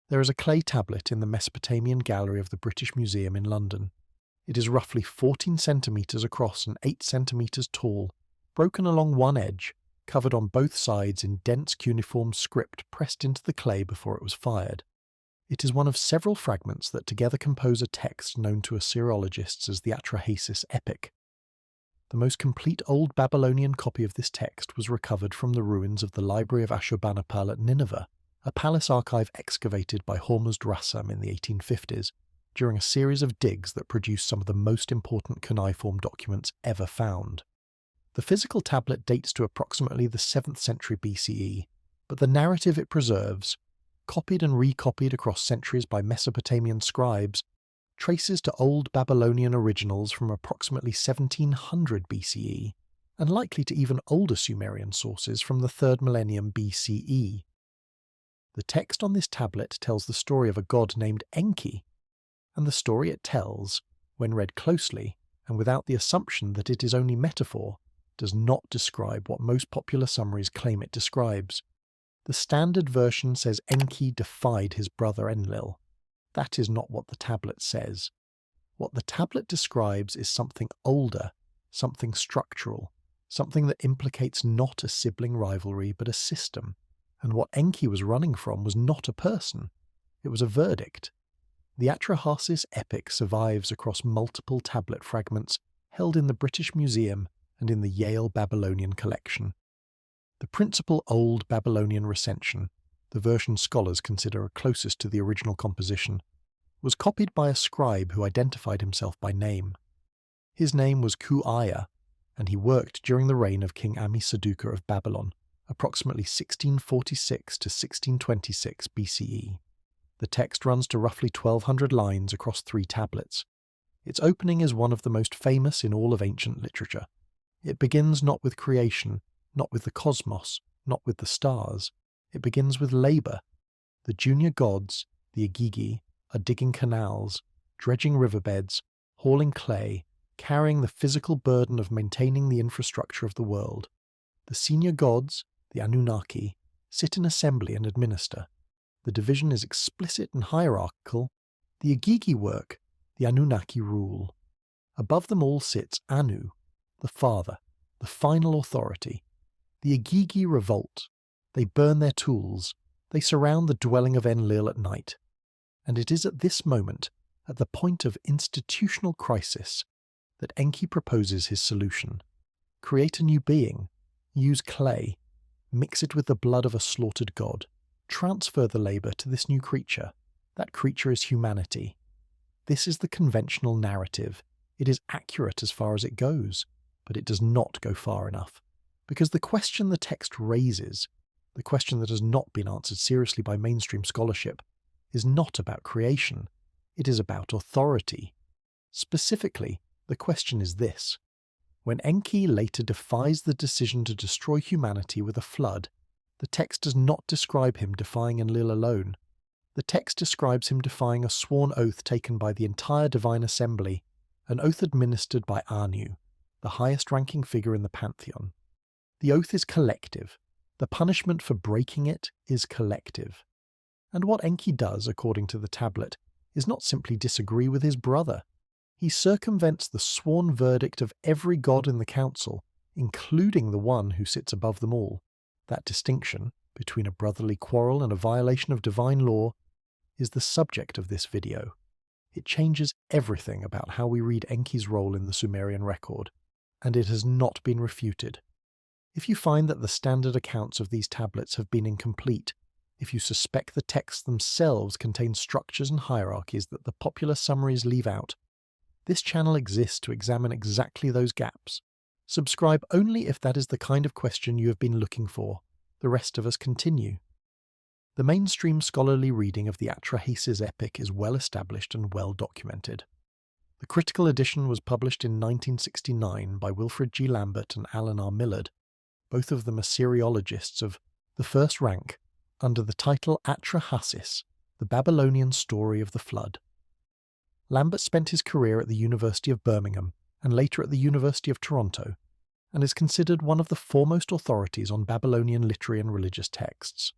There is a clay tablet in the Mesopotamian Gallery of the British Museum in London. It is roughly 14 centimetres across and 8 centimetres tall, broken along one edge, covered on both sides in dense cuneiform script pressed into the clay before it was fired. It is one of several fragments that together compose a text known to Assyriologists as the Atrahasis epic. The most complete Old Babylonian copy of this text was recovered from the ruins of the Library of Ashurbanipal at Nineveh, a palace archive excavated by Hormuzd Rassam in the 1850s, during a series of digs that produced some of the most important cuneiform documents ever found. The physical tablet dates to approximately the 7th century BCE, but the narrative it preserves, copied and recopied across centuries by Mesopotamian scribes, traces to Old Babylonian originals from approximately 1700 BCE, and likely to even older Sumerian sources from the 3rd millennium BCE. The text on this tablet tells the story of a god named Enki, and the story it tells, when read closely, and without the assumption that it is only metaphor, does not describe what most popular summaries claim it describes. The standard version says Enki defied his brother Enlil. That is not what the tablet says. What the tablet describes is something older, something structural, something that implicates not a sibling rivalry but a system. And what Enki was running from was not a person. It was a verdict. The Atrahasis epic survives across multiple tablet fragments held in the British Museum and in the Yale Babylonian collection. The principal Old Babylonian recension, the version scholars consider closest to the original composition, was copied by a scribe who identified himself by name. His name was Ku-aya, and he worked during the reign of King Ammi-Saduqa of Babylon, approximately 1646 to 1626 BCE. The text runs to roughly 1,200 lines across 3 tablets. Its opening is one of the most famous in all of ancient literature. It begins not with creation, not with the cosmos, not with the stars. It begins with labour. The junior gods, the Agigi, are digging canals, dredging riverbeds, hauling clay, carrying the physical burden of maintaining the infrastructure of the world. The senior gods, the Anunnaki, sit in assembly and administer. The division is explicit and hierarchical. The Agigi work, the Anunnaki rule. Above them all sits Anu, the father, the final authority. The Agigi revolt. They burn their tools. They surround the dwelling of Enlil at night. And it is at this moment, at the point of institutional crisis, that Enki proposes his solution. Create a new being. Use clay. Mix it with the blood of a slaughtered god. Transfer the labour to this new creature. That creature is humanity. This is the conventional narrative. It is accurate as far as it goes, but it does not go far enough. Because the question the text raises, the question that has not been answered seriously by mainstream scholarship, is not about creation. It is about authority. Specifically, the question is this. When Enki later defies the decision to destroy humanity with a flood, the text does not describe him defying Enlil alone. The text describes him defying a sworn oath taken by the entire divine assembly, an oath administered by Anu, the highest-ranking figure in the pantheon. The oath is collective. The punishment for breaking it is collective. And what Enki does, according to the tablet, is not simply disagree with his brother. He circumvents the sworn verdict of every god in the council, including the one who sits above them all. That distinction, between a brotherly quarrel and a violation of divine law, is the subject of this video. It changes everything about how we read Enki's role in the Sumerian record, and it has not been refuted. If you find that the standard accounts of these tablets have been incomplete, if you suspect the texts themselves contain structures and hierarchies that the popular summaries leave out, this channel exists to examine exactly those gaps. Subscribe only if that is the kind of question you have been looking for. The rest of us continue. The mainstream scholarly reading of the Atrahasis epic is well established and well documented. The critical edition was published in 1969 by Wilfred G. Lambert and Alan R. Millard, both of them Assyriologists of the first rank, under the title Atrahasis, the Babylonian Story of the Flood. Lambert spent his career at the University of Birmingham and later at the University of Toronto, and is considered one of the foremost authorities on Babylonian literary and religious texts.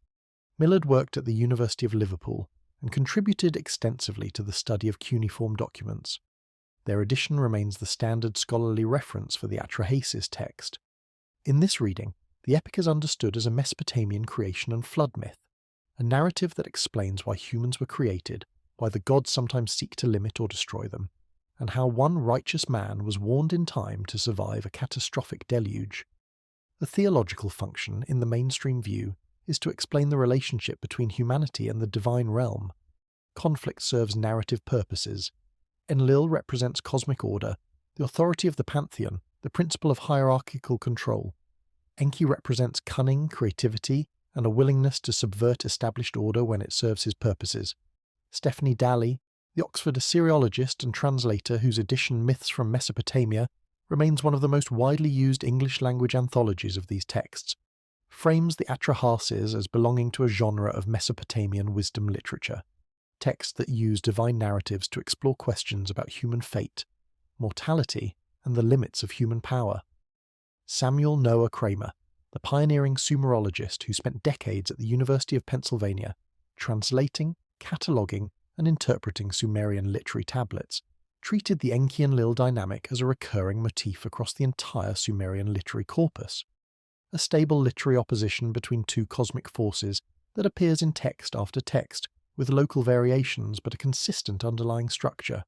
Millard worked at the University of Liverpool and contributed extensively to the study of cuneiform documents. Their edition remains the standard scholarly reference for the Atrahasis text. In this reading, the epic is understood as a Mesopotamian creation and flood myth, a narrative that explains why humans were created, why the gods sometimes seek to limit or destroy them, and how one righteous man was warned in time to survive a catastrophic deluge. The theological function, in the mainstream view, is to explain the relationship between humanity and the divine realm. Conflict serves narrative purposes. Enlil represents cosmic order, the authority of the pantheon, the principle of hierarchical control. Enki represents cunning, creativity, and a willingness to subvert established order when it serves his purposes. Stephanie Daly, the Oxford Assyriologist and translator whose edition Myths from Mesopotamia remains one of the most widely used English-language anthologies of these texts, frames the Atrahasis as belonging to a genre of Mesopotamian wisdom literature, texts that use divine narratives to explore questions about human fate, mortality, and the limits of human power. Samuel Noah Kramer, the pioneering Sumerologist who spent decades at the University of Pennsylvania translating, cataloguing, and interpreting Sumerian literary tablets, treated the Enki-Enlil dynamic as a recurring motif across the entire Sumerian literary corpus, a stable literary opposition between two cosmic forces that appears in text after text, with local variations but a consistent underlying structure.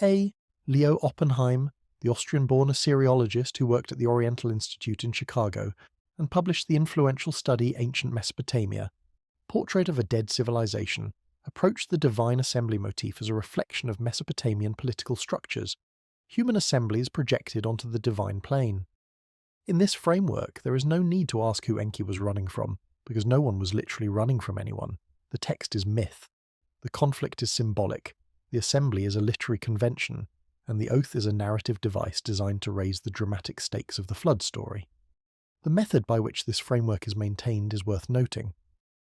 A. Leo Oppenheim, the Austrian-born Assyriologist who worked at the Oriental Institute in Chicago and published the influential study Ancient Mesopotamia, Portrait of a Dead Civilization, approached the divine assembly motif as a reflection of Mesopotamian political structures, human assemblies projected onto the divine plane. In this framework, there is no need to ask who Enki was running from, because no one was literally running from anyone. The text is myth. The conflict is symbolic. The assembly is a literary convention, and the oath is a narrative device designed to raise the dramatic stakes of the flood story. The method by which this framework is maintained is worth noting.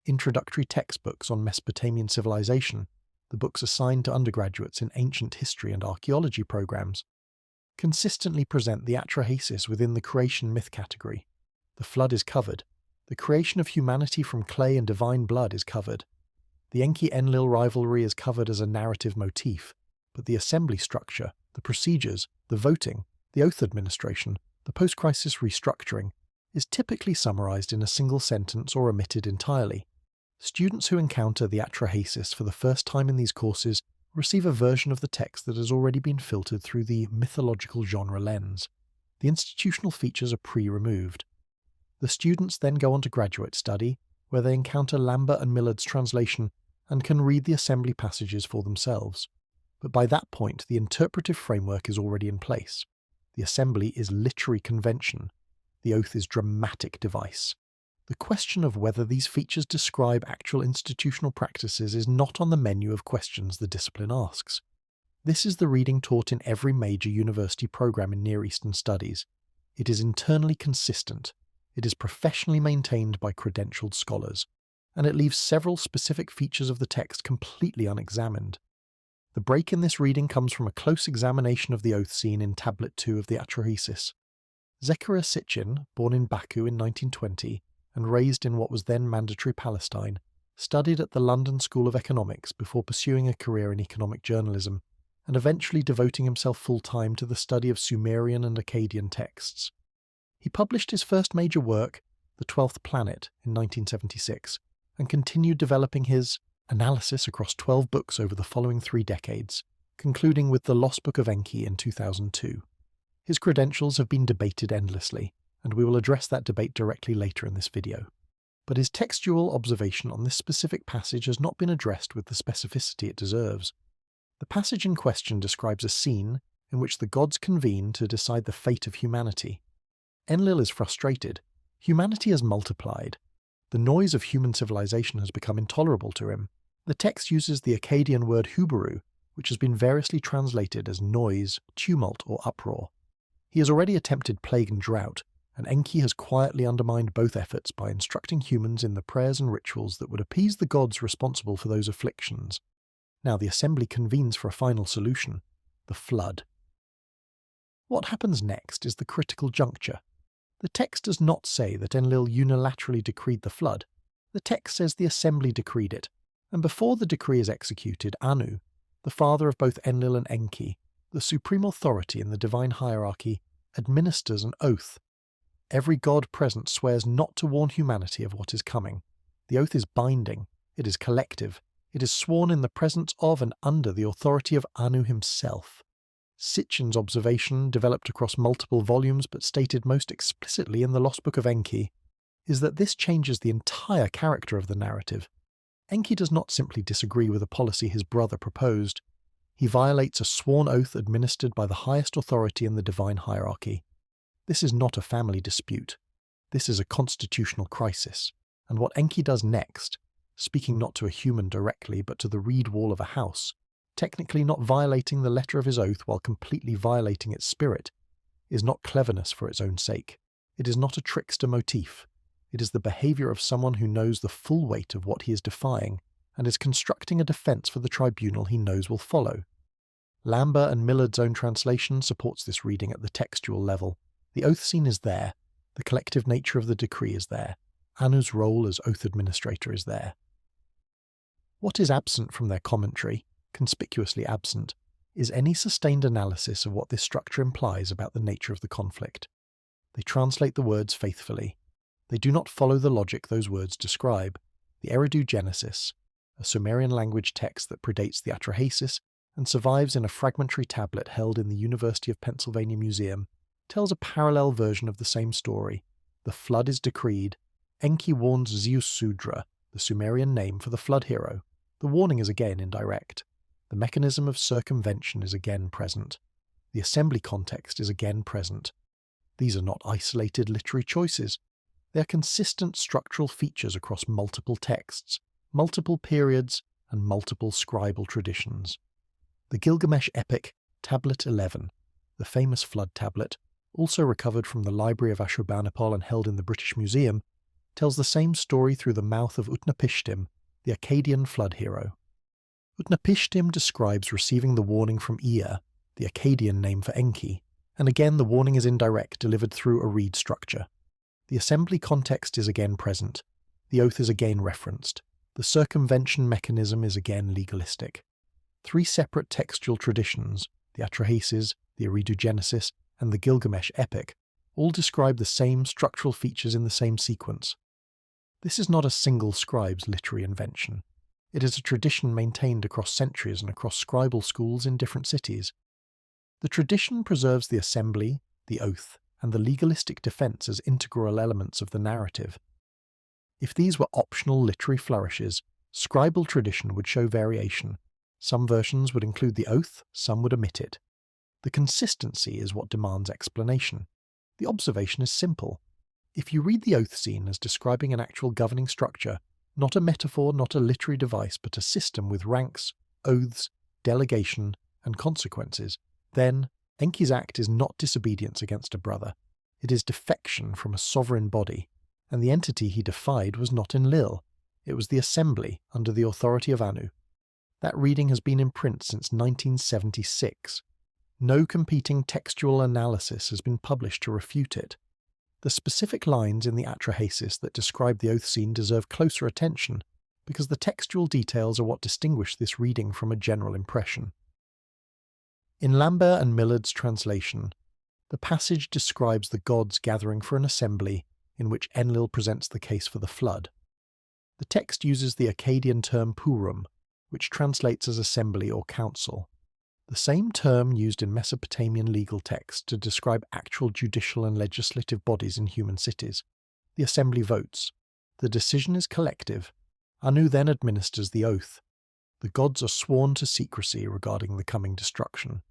Introductory textbooks on Mesopotamian civilization, the books assigned to undergraduates in ancient history and archaeology programs, consistently present the Atrahasis within the creation myth category. The flood is covered. The creation of humanity from clay and divine blood is covered. The Enki-Enlil rivalry is covered as a narrative motif, but the assembly structure, the procedures, the voting, the oath administration, the post-crisis restructuring, is typically summarized in a single sentence or omitted entirely. Students who encounter the Atrahasis for the first time in these courses receive a version of the text that has already been filtered through the mythological genre lens. The institutional features are pre-removed. The students then go on to graduate study, where they encounter Lambert and Millard's translation and can read the assembly passages for themselves. But by that point, the interpretive framework is already in place. The assembly is literary convention. The oath is dramatic device. The question of whether these features describe actual institutional practices is not on the menu of questions the discipline asks. This is the reading taught in every major university program in Near Eastern studies. It is internally consistent. It is professionally maintained by credentialed scholars, and it leaves several specific features of the text completely unexamined. The break in this reading comes from a close examination of the oath scene in Tablet 2 of the Atrahasis. Zechariah Sitchin, born in Baku in 1920 and raised in what was then mandatory Palestine, studied at the London School of Economics before pursuing a career in economic journalism, and eventually devoting himself full-time to the study of Sumerian and Akkadian texts. He published his first major work, The 12th Planet, in 1976, and continued developing his analysis across 12 books over the following 3 decades, concluding with The Lost Book of Enki in 2002. His credentials have been debated endlessly, and we will address that debate directly later in this video. But his textual observation on this specific passage has not been addressed with the specificity it deserves. The passage in question describes a scene in which the gods convene to decide the fate of humanity. Enlil is frustrated. Humanity has multiplied. The noise of human civilization has become intolerable to him. The text uses the Akkadian word hubaru, which has been variously translated as noise, tumult, or uproar. He has already attempted plague and drought, and Enki has quietly undermined both efforts by instructing humans in the prayers and rituals that would appease the gods responsible for those afflictions. Now the assembly convenes for a final solution: the flood. What happens next is the critical juncture. The text does not say that Enlil unilaterally decreed the flood. The text says the assembly decreed it, And before the decree is executed, Anu, the father of both Enlil and Enki, the supreme authority in the divine hierarchy, administers an oath. Every god present swears not to warn humanity of what is coming. The oath is binding, it is collective, it is sworn in the presence of and under the authority of Anu himself. Sitchin's observation, developed across multiple volumes but stated most explicitly in the Lost Book of Enki, is that this changes the entire character of the narrative. Enki does not simply disagree with a policy his brother proposed. He violates a sworn oath administered by the highest authority in the divine hierarchy. This is not a family dispute. This is a constitutional crisis. And what Enki does next, speaking not to a human directly but to the reed wall of a house, technically not violating the letter of his oath while completely violating its spirit, is not cleverness for its own sake. It is not a trickster motif. It is the behavior of someone who knows the full weight of what he is defying and is constructing a defense for the tribunal he knows will follow. Lambert and Millard's own translation supports this reading at the textual level. The oath scene is there. The collective nature of the decree is there. Anu's role as oath administrator is there. What is absent from their commentary, conspicuously absent, is any sustained analysis of what this structure implies about the nature of the conflict. They translate the words faithfully. They do not follow the logic those words describe. The Eridu Genesis, a Sumerian language text that predates the Atrahasis and survives in a fragmentary tablet held in the University of Pennsylvania Museum, tells a parallel version of the same story. The flood is decreed. Enki warns Zeus Sudra, the Sumerian name for the flood hero. The warning is again indirect. The mechanism of circumvention is again present. The assembly context is again present. These are not isolated literary choices. They are consistent structural features across multiple texts, multiple periods, and multiple scribal traditions. The Gilgamesh epic, Tablet 11, the famous flood tablet, also recovered from the library of Ashurbanipal and held in the British Museum, tells the same story through the mouth of Utnapishtim, the Akkadian flood hero. Utnapishtim describes receiving the warning from Ea, the Akkadian name for Enki, and again the warning is indirect, delivered through a reed structure. The assembly context is again present. The oath is again referenced. The circumvention mechanism is again legalistic. Three separate textual traditions, the Atrahasis, the Eridu Genesis, and the Gilgamesh epic, all describe the same structural features in the same sequence. This is not a single scribe's literary invention. It is a tradition maintained across centuries and across scribal schools in different cities. The tradition preserves the assembly, the oath, and the legalistic defense as integral elements of the narrative. If these were optional literary flourishes, scribal tradition would show variation. Some versions would include the oath, some would omit it. The consistency is what demands explanation. The observation is simple. If you read the oath scene as describing an actual governing structure, not a metaphor, not a literary device, but a system with ranks, oaths, delegation, and consequences, then Enki's act is not disobedience against a brother. It is defection from a sovereign body, and the entity he defied was not Enlil. It was the assembly under the authority of Anu. That reading has been in print since 1976. No competing textual analysis has been published to refute it. The specific lines in the Atrahasis that describe the oath scene deserve closer attention, because the textual details are what distinguish this reading from a general impression. In Lambert and Millard's translation, the passage describes the gods gathering for an assembly in which Enlil presents the case for the flood. The text uses the Akkadian term purum, which translates as assembly or council. The same term used in Mesopotamian legal texts to describe actual judicial and legislative bodies in human cities. The assembly votes. The decision is collective. Anu then administers the oath. The gods are sworn to secrecy regarding the coming destruction.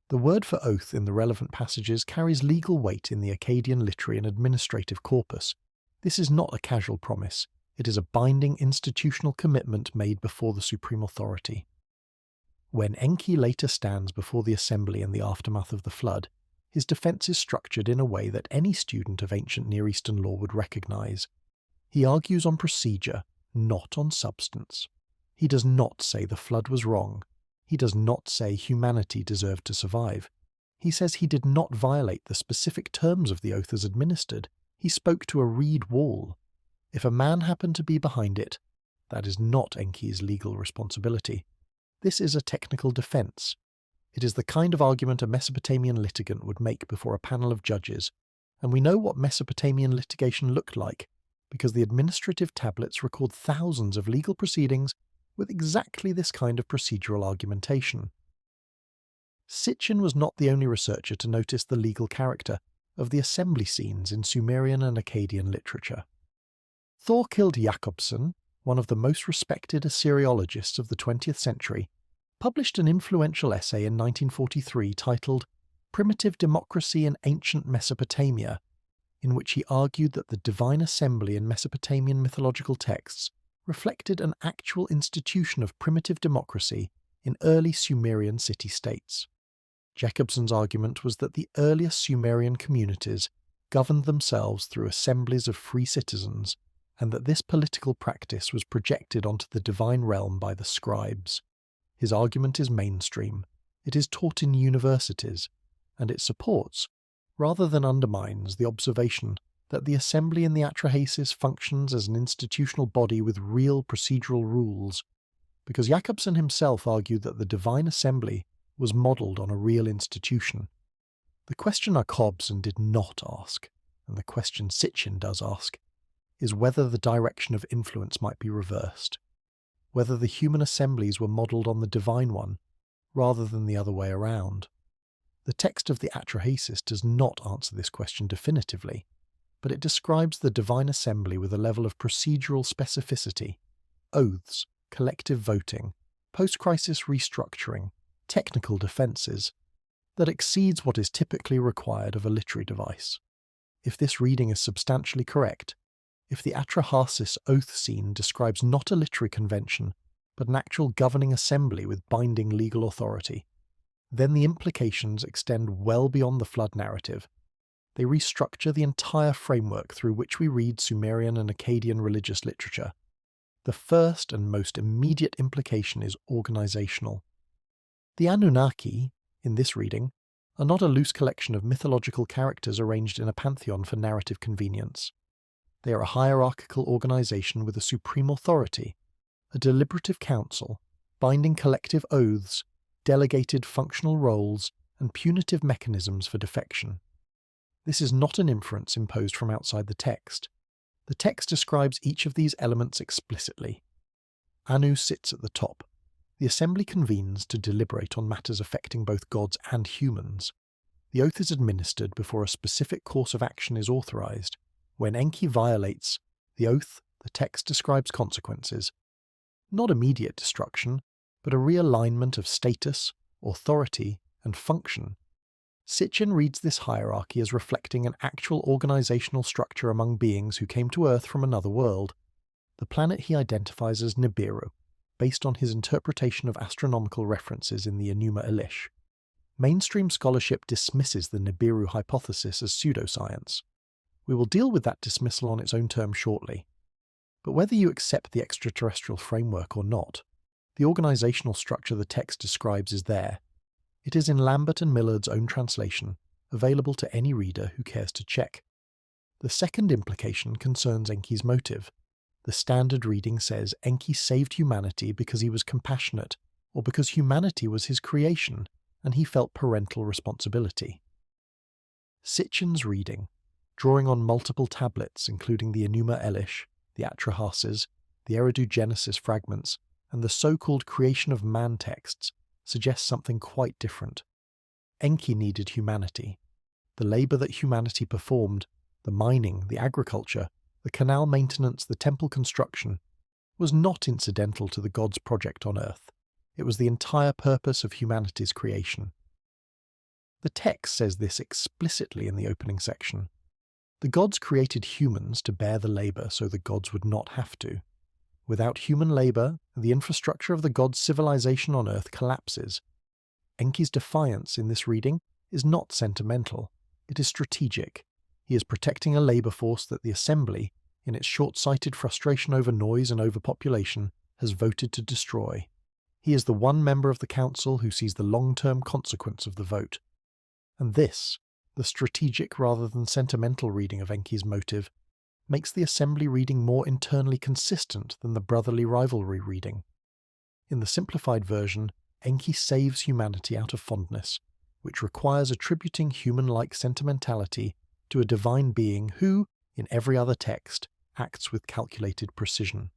The word for oath in the relevant passages carries legal weight in the Akkadian literary and administrative corpus. This is not a casual promise. It is a binding institutional commitment made before the supreme authority. When Enki later stands before the assembly in the aftermath of the flood, his defense is structured in a way that any student of ancient Near Eastern law would recognize. He argues on procedure, not on substance. He does not say the flood was wrong. He does not say humanity deserved to survive. He says he did not violate the specific terms of the oath as administered. He spoke to a reed wall. If a man happened to be behind it, That is not Enki's legal responsibility. This is a technical defense. It is the kind of argument a Mesopotamian litigant would make before a panel of judges, and we know what Mesopotamian litigation looked like because the administrative tablets record thousands of legal proceedings with exactly this kind of procedural argumentation. Sitchin was not the only researcher to notice the legal character of the assembly scenes in Sumerian and Akkadian literature. Thorkild Jakobsson, one of the most respected Assyriologists of the 20th century, published an influential essay in 1943 titled Primitive Democracy in Ancient Mesopotamia, in which he argued that the divine assembly in Mesopotamian mythological texts reflected an actual institution of primitive democracy in early Sumerian city-states. Jakobsson's argument was that the earliest Sumerian communities governed themselves through assemblies of free citizens, and that this political practice was projected onto the divine realm by the scribes. His argument is mainstream. It is taught in universities, and it supports, rather than undermines, the observation that the assembly in the Atrahasis functions as an institutional body with real procedural rules, because Jakobsson himself argued that the divine assembly was modelled on a real institution. The question Jakobsson did not ask, and the question Sitchin does ask, is whether the direction of influence might be reversed, whether the human assemblies were modelled on the divine one, rather than the other way around. The text of the Atrahasis does not answer this question definitively, but it describes the divine assembly with a level of procedural specificity, oaths, collective voting, post-crisis restructuring, technical defences, that exceeds what is typically required of a literary device. If this reading is substantially correct, if the Atrahasis oath scene describes not a literary convention, but an actual governing assembly with binding legal authority, then the implications extend well beyond the flood narrative. They restructure the entire framework through which we read Sumerian and Akkadian religious literature. The first and most immediate implication is organisational. The Anunnaki, in this reading, are not a loose collection of mythological characters arranged in a pantheon for narrative convenience. They are a hierarchical organisation with a supreme authority, a deliberative council, binding collective oaths, delegated functional roles, and punitive mechanisms for defection. This is not an inference imposed from outside the text. The text describes each of these elements explicitly. Anu sits at the top. The assembly convenes to deliberate on matters affecting both gods and humans. The oath is administered before a specific course of action is authorized. When Enki violates the oath, the text describes consequences. Not immediate destruction, but a realignment of status, authority, and function. Sitchin reads this hierarchy as reflecting an actual organizational structure among beings who came to Earth from another world. The planet he identifies as Nibiru, based on his interpretation of astronomical references in the Enuma Elish. Mainstream scholarship dismisses the Nibiru hypothesis as pseudoscience. We will deal with that dismissal on its own terms shortly. But whether you accept the extraterrestrial framework or not, the organizational structure the text describes is there. It is in Lambert and Millard's own translation, available to any reader who cares to check. The second implication concerns Enki's motive. The standard reading says Enki saved humanity because he was compassionate, or because humanity was his creation, and he felt parental responsibility. Sitchin's reading, drawing on multiple tablets including the Enuma Elish, the Atrahasis, the Eridu Genesis fragments, and the so-called creation of man texts, suggests something quite different. Enki needed humanity. The labour that humanity performed, the mining, the agriculture, the canal maintenance, the temple construction, was not incidental to the gods' project on Earth. It was the entire purpose of humanity's creation. The text says this explicitly in the opening section. The gods created humans to bear the labour so the gods would not have to. Without human labour, the infrastructure of the gods' civilization on Earth collapses. Enki's defiance in this reading is not sentimental, it is strategic. He is protecting a labour force that the assembly, in its short-sighted frustration over noise and overpopulation, has voted to destroy. He is the one member of the council who sees the long-term consequence of the vote. And this, the strategic rather than sentimental reading of Enki's motive, makes the assembly reading more internally consistent than the brotherly rivalry reading. In the simplified version, Enki saves humanity out of fondness, which requires attributing human-like sentimentality to a divine being who, in every other text, acts with calculated precision.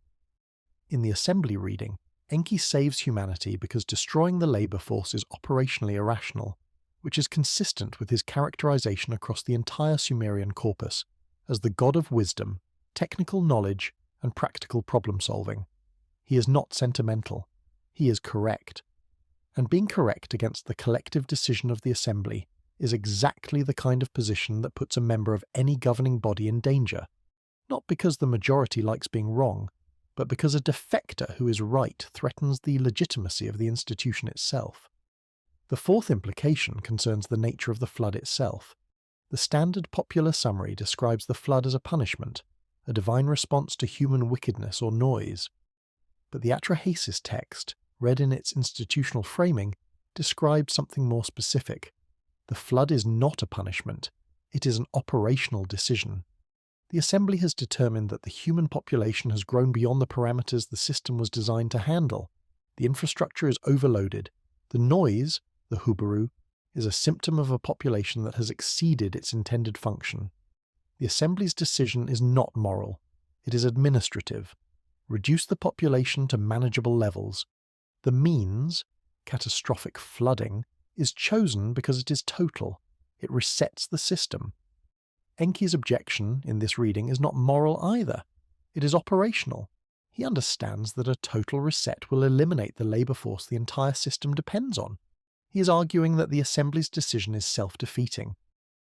In the assembly reading, Enki saves humanity because destroying the labour force is operationally irrational, which is consistent with his characterization across the entire Sumerian corpus as the god of wisdom, technical knowledge, and practical problem-solving. He is not sentimental. He is correct. And being correct against the collective decision of the assembly is exactly the kind of position that puts a member of any governing body in danger, not because the majority likes being wrong, but because a defector who is right threatens the legitimacy of the institution itself. The fourth implication concerns the nature of the flood itself. The standard popular summary describes the flood as a punishment, a divine response to human wickedness or noise. But the Atrahasis text, read in its institutional framing, describes something more specific. The flood is not a punishment, it is an operational decision. The assembly has determined that the human population has grown beyond the parameters the system was designed to handle. The infrastructure is overloaded. The noise, the hubaru, is a symptom of a population that has exceeded its intended function. The assembly's decision is not moral, it is administrative. Reduce the population to manageable levels. The means, catastrophic flooding, is chosen because it is total. It resets the system. Enki's objection in this reading is not moral either. It is operational. He understands that a total reset will eliminate the labour force the entire system depends on. He is arguing that the assembly's decision is self-defeating,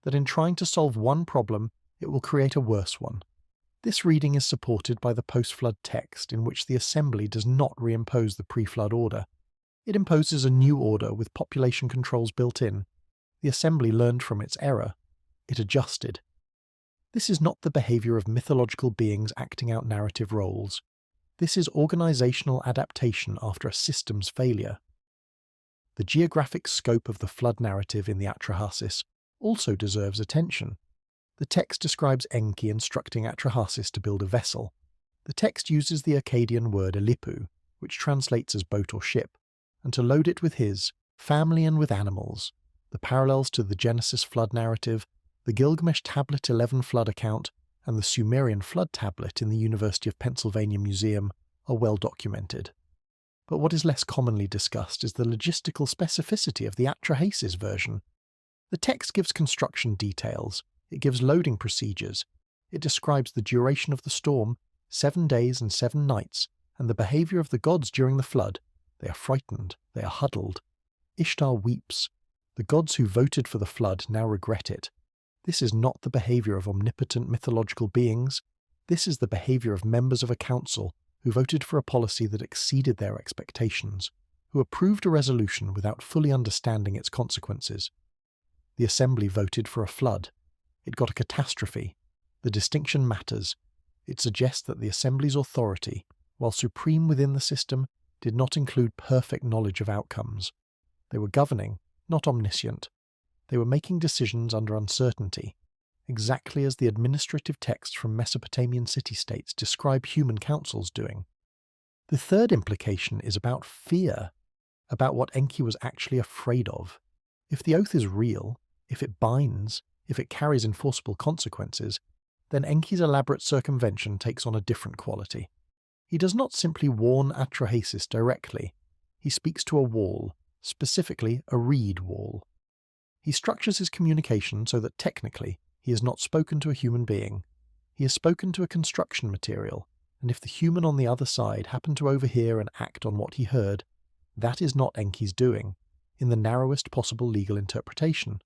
that in trying to solve one problem, it will create a worse one. This reading is supported by the post-flood text in which the assembly does not reimpose the pre-flood order. It imposes a new order with population controls built in. The assembly learned from its error. It adjusted. This is not the behaviour of mythological beings acting out narrative roles. This is organisational adaptation after a system's failure. The geographic scope of the flood narrative in the Atrahasis also deserves attention. The text describes Enki instructing Atrahasis to build a vessel. The text uses the Akkadian word elipu, which translates as boat or ship, and to load it with his family and with animals. The parallels to the Genesis flood narrative, the Gilgamesh Tablet 11 flood account, and the Sumerian flood tablet in the University of Pennsylvania Museum are well documented. But what is less commonly discussed is the logistical specificity of the Atrahasis version. The text gives construction details, it gives loading procedures, it describes the duration of the storm, 7 days and 7 nights, and the behaviour of the gods during the flood. They are frightened, they are huddled. Ishtar weeps. The gods who voted for the flood now regret it. This is not the behaviour of omnipotent mythological beings. This is the behaviour of members of a council who voted for a policy that exceeded their expectations, who approved a resolution without fully understanding its consequences. The assembly voted for a flood. It got a catastrophe. The distinction matters. It suggests that the assembly's authority, while supreme within the system, did not include perfect knowledge of outcomes. They were governing, not omniscient. They were making decisions under uncertainty, exactly as the administrative texts from Mesopotamian city-states describe human councils doing. The third implication is about fear, about what Enki was actually afraid of. If the oath is real, if it binds, if it carries enforceable consequences, then Enki's elaborate circumvention takes on a different quality. He does not simply warn Atrahasis directly. He speaks to a wall, specifically a reed wall. He structures his communication so that technically he has not spoken to a human being. He has spoken to a construction material, and if the human on the other side happened to overhear and act on what he heard, that is not Enki's doing, in the narrowest possible legal interpretation.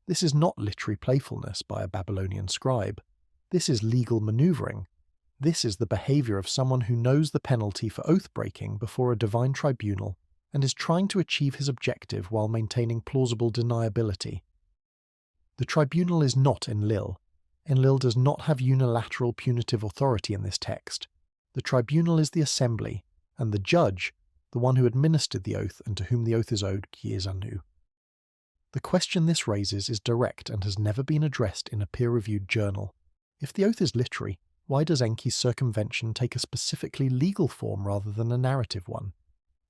This is not literary playfulness by a Babylonian scribe. This is legal manoeuvring. This is the behaviour of someone who knows the penalty for oath-breaking before a divine tribunal and is trying to achieve his objective while maintaining plausible deniability. The tribunal is not Enlil. Enlil does not have unilateral punitive authority in this text. The tribunal is the assembly, and the judge, the one who administered the oath and to whom the oath is owed, Kiezanu. The question this raises is direct and has never been addressed in a peer-reviewed journal. If the oath is literary, Why does Enki's circumvention take a specifically legal form rather than a narrative one?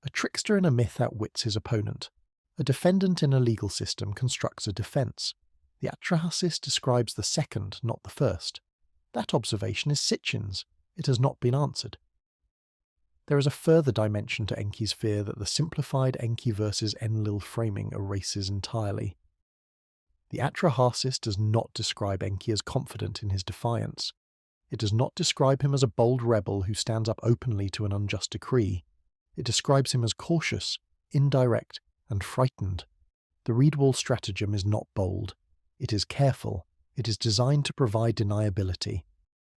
A trickster in a myth outwits his opponent. A defendant in a legal system constructs a defense. The Atrahasis describes the second, not the first. That observation is Sitchin's. It has not been answered. There is a further dimension to Enki's fear that the simplified Enki versus Enlil framing erases entirely. The Atrahasis does not describe Enki as confident in his defiance. It does not describe him as a bold rebel who stands up openly to an unjust decree. It describes him as cautious, indirect, and frightened. The reed wall stratagem is not bold. It is careful. It is designed to provide deniability.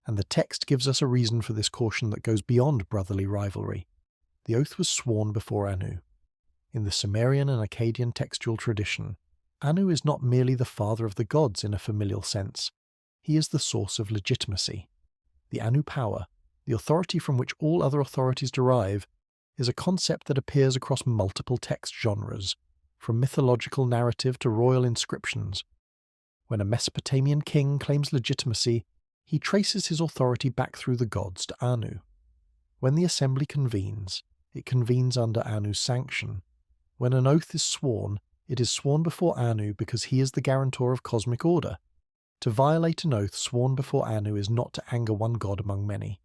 And the text gives us a reason for this caution that goes beyond brotherly rivalry. The oath was sworn before Anu. In the Sumerian and Akkadian textual tradition, Anu is not merely the father of the gods in a familial sense. He is the source of legitimacy. The Anu power, the authority from which all other authorities derive, is a concept that appears across multiple text genres, from mythological narrative to royal inscriptions. When a Mesopotamian king claims legitimacy, he traces his authority back through the gods to Anu. When the assembly convenes, it convenes under Anu's sanction. When an oath is sworn, it is sworn before Anu because he is the guarantor of cosmic order. To violate an oath sworn before Anu is not to anger one god among many.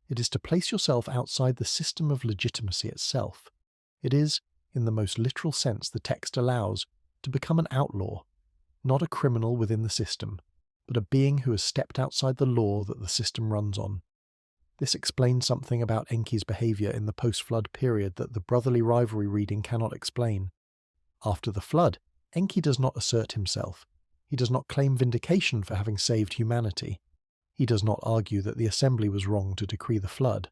It is to place yourself outside the system of legitimacy itself. It is, in the most literal sense the text allows, to become an outlaw, not a criminal within the system, but a being who has stepped outside the law that the system runs on. This explains something about Enki's behaviour in the post-flood period that the brotherly rivalry reading cannot explain. After the flood, Enki does not assert himself. He does not claim vindication for having saved humanity. He does not argue that the assembly was wrong to decree the flood.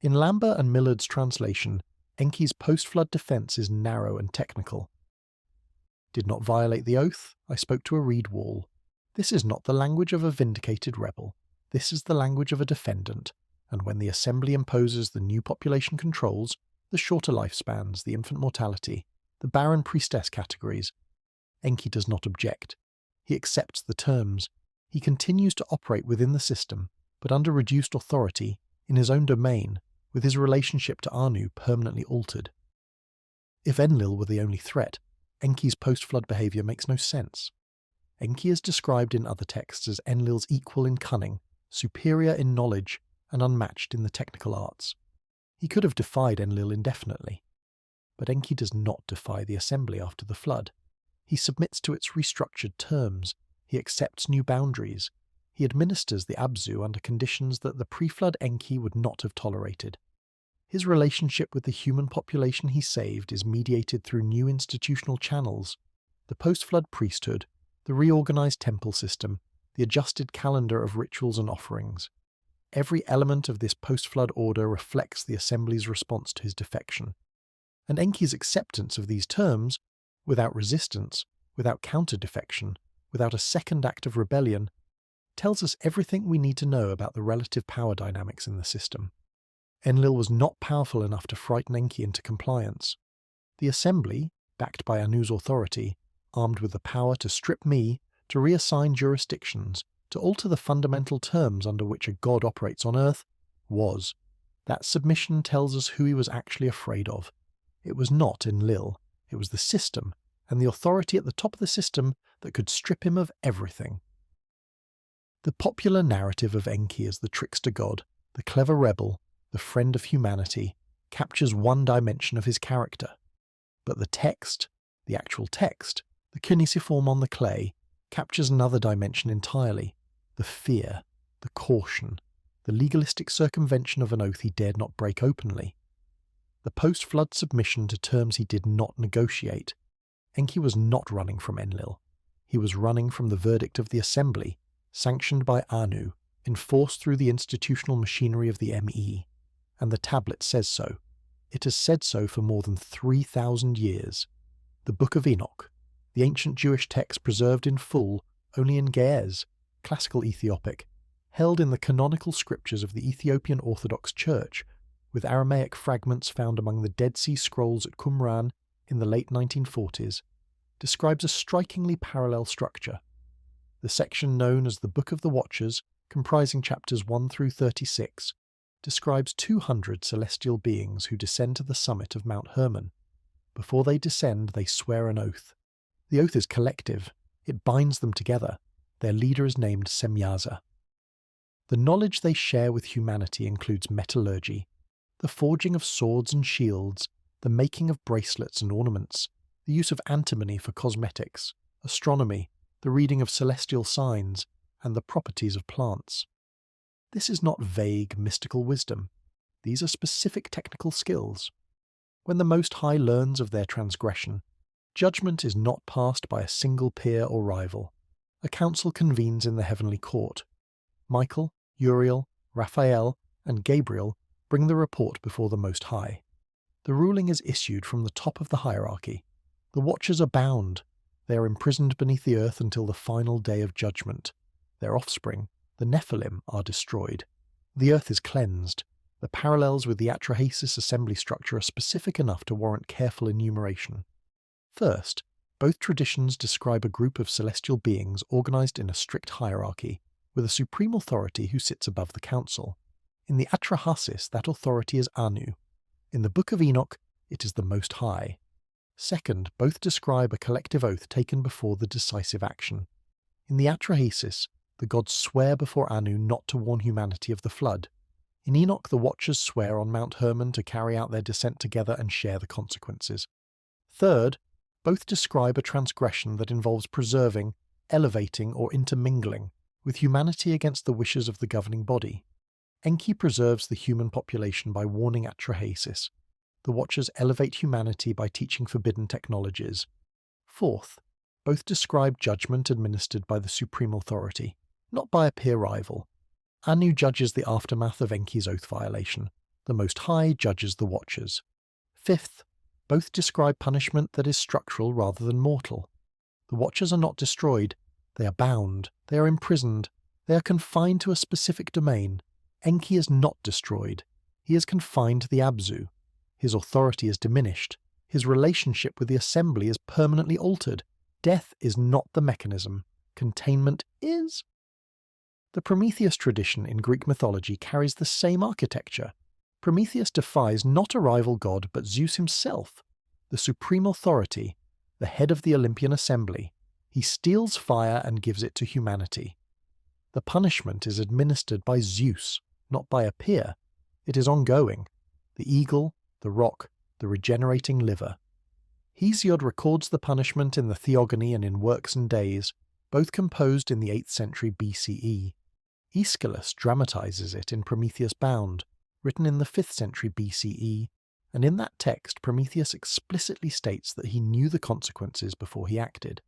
In Lambert and Millard's translation, Enki's post-flood defence is narrow and technical. Did not violate the oath, I spoke to a reed wall. This is not the language of a vindicated rebel. This is the language of a defendant, and when the assembly imposes the new population controls, the shorter lifespans, the infant mortality, the barren priestess categories, Enki does not object. He accepts the terms. He continues to operate within the system, but under reduced authority, in his own domain, with his relationship to Anu permanently altered. If Enlil were the only threat, Enki's post-flood behaviour makes no sense. Enki is described in other texts as Enlil's equal in cunning, superior in knowledge, and unmatched in the technical arts. He could have defied Enlil indefinitely. But Enki does not defy the assembly after the flood. He submits to its restructured terms. He accepts new boundaries. He administers the Abzu under conditions that the pre-flood Enki would not have tolerated. His relationship with the human population he saved is mediated through new institutional channels: the post-flood priesthood, the reorganized temple system, the adjusted calendar of rituals and offerings. Every element of this post-flood order reflects the assembly's response to his defection. And Enki's acceptance of these terms, without resistance, without counter-defection, without a second act of rebellion, tells us everything we need to know about the relative power dynamics in the system. Enlil was not powerful enough to frighten Enki into compliance. The assembly, backed by Anu's authority, armed with the power to strip me, to reassign jurisdictions, to alter the fundamental terms under which a god operates on earth, was. That submission tells us who he was actually afraid of. It was not Enlil, it was the system, and the authority at the top of the system that could strip him of everything. The popular narrative of Enki as the trickster god, the clever rebel, the friend of humanity, captures one dimension of his character. But the text, the actual text, the cuneiform on the clay, captures another dimension entirely: the fear, the caution, the legalistic circumvention of an oath he dared not break openly. The post-flood submission to terms he did not negotiate. Enki was not running from Enlil. He was running from the verdict of the assembly, sanctioned by Anu, enforced through the institutional machinery of the ME. And the tablet says so. It has said so for more than 3,000 years. The Book of Enoch, the ancient Jewish text preserved in full only in Ge'ez, classical Ethiopic, held in the canonical scriptures of the Ethiopian Orthodox Church, with Aramaic fragments found among the Dead Sea Scrolls at Qumran in the late 1940s, describes a strikingly parallel structure. The section known as the Book of the Watchers comprising chapters 1 through 36, describes 200 celestial beings who descend to the summit of Mount Hermon. Before they descend, they swear an oath. The oath is collective. It binds them together. Their leader is named Semyaza. The knowledge they share with humanity includes metallurgy, the forging of swords and shields, the making of bracelets and ornaments, the use of antimony for cosmetics, astronomy, the reading of celestial signs, and the properties of plants. This is not vague, mystical wisdom. These are specific technical skills. When the Most High learns of their transgression, judgment is not passed by a single peer or rival. A council convenes in the heavenly court. Michael, Uriel, Raphael, and Gabriel bring the report before the Most High. The ruling is issued from the top of the hierarchy. The Watchers are bound. They are imprisoned beneath the earth until the final day of judgment. Their offspring, the Nephilim, are destroyed. The earth is cleansed. The parallels with the Atrahasis assembly structure are specific enough to warrant careful enumeration. First, both traditions describe a group of celestial beings organized in a strict hierarchy, with a supreme authority who sits above the council. In the Atrahasis, that authority is Anu. In the Book of Enoch, it is the Most High. Second, both describe a collective oath taken before the decisive action. In the Atrahasis, the gods swear before Anu not to warn humanity of the flood. In Enoch, the Watchers swear on Mount Hermon to carry out their descent together and share the consequences. Third, both describe a transgression that involves preserving, elevating, or intermingling with humanity against the wishes of the governing body. Enki preserves the human population by warning Atrahasis. The Watchers elevate humanity by teaching forbidden technologies. Fourth, both describe judgment administered by the supreme authority, not by a peer rival. Anu judges the aftermath of Enki's oath violation. The Most High judges the Watchers. Fifth, both describe punishment that is structural rather than mortal. The Watchers are not destroyed. They are bound. They are imprisoned. They are confined to a specific domain. Enki is not destroyed. He is confined to the Abzu. His authority is diminished. His relationship with the assembly is permanently altered. Death is not the mechanism. Containment is. The Prometheus tradition in Greek mythology carries the same architecture. Prometheus defies not a rival god but Zeus himself, the supreme authority, the head of the Olympian assembly. He steals fire and gives it to humanity. The punishment is administered by Zeus, not by a peer. It is ongoing. The eagle, the rock, the regenerating liver. Hesiod records the punishment in the Theogony and in Works and Days, both composed in the 8th century BCE. Aeschylus dramatizes it in Prometheus Bound, written in the 5th century BCE, and in that text Prometheus explicitly states that he knew the consequences before he acted.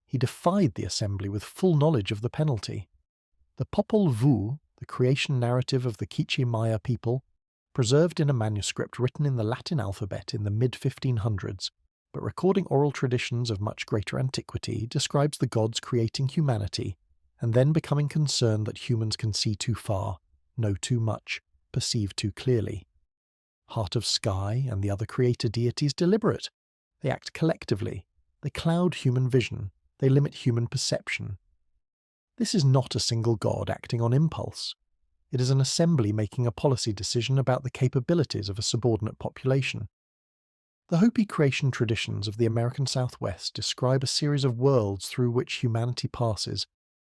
He defied the assembly with full knowledge of the penalty. The Popol Vuh, the creation narrative of the Kichi Maya people, preserved in a manuscript written in the Latin alphabet in the mid-1500s, but recording oral traditions of much greater antiquity, describes the gods creating humanity, and then becoming concerned that humans can see too far, know too much, perceive too clearly. Heart of Sky and the other creator deities deliberate. They act collectively. They cloud human vision. They limit human perception. This is not a single god acting on impulse. It is an assembly making a policy decision about the capabilities of a subordinate population. The Hopi creation traditions of the American Southwest describe a series of worlds through which humanity passes,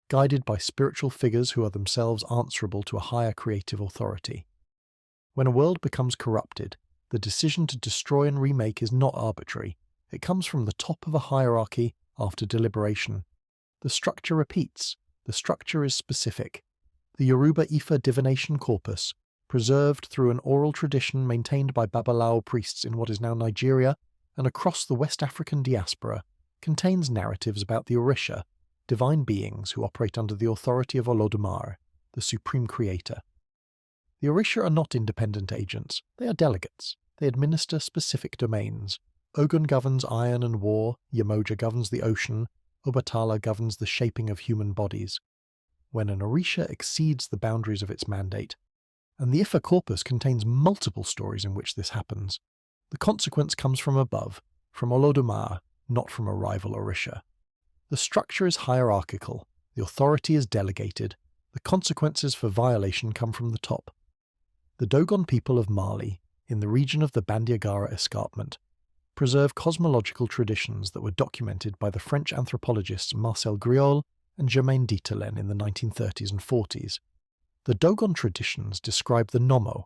guided by spiritual figures who are themselves answerable to a higher creative authority. When a world becomes corrupted, the decision to destroy and remake is not arbitrary. It comes from the top of a hierarchy after deliberation. The structure repeats. The structure is specific. The Yoruba Ifa divination corpus, preserved through an oral tradition maintained by Babalawo priests in what is now Nigeria and across the West African diaspora, contains narratives about the Orisha, divine beings who operate under the authority of Olodumare, the supreme creator. The Orisha are not independent agents. They are delegates. They administer specific domains. Ogun governs iron and war, Yamoja governs the ocean, Obatala governs the shaping of human bodies. When an Orisha exceeds the boundaries of its mandate, and the Ifa corpus contains multiple stories in which this happens, the consequence comes from above, from Olodumare, not from a rival Orisha. The structure is hierarchical, the authority is delegated, the The consequences for violation come from the top. The Dogon people of Mali, in the region of the Bandiagara escarpment, preserve cosmological traditions that were documented by the French anthropologists Marcel Griol and Germaine Dieterlen in the 1930s and 40s. The Dogon traditions describe the Nommo,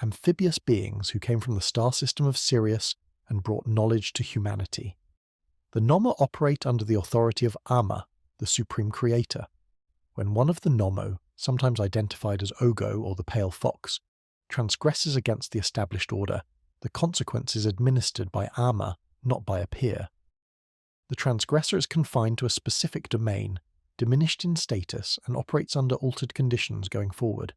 amphibious beings who came from the star system of Sirius and brought knowledge to humanity. The Nommo operate under the authority of Ama, the supreme creator. When one of the Nommo, sometimes identified as Ogo or the Pale Fox, transgresses against the established order, the consequence is administered by Ama, not by a peer. The transgressor is confined to a specific domain, diminished in status, and operates under altered conditions going forward.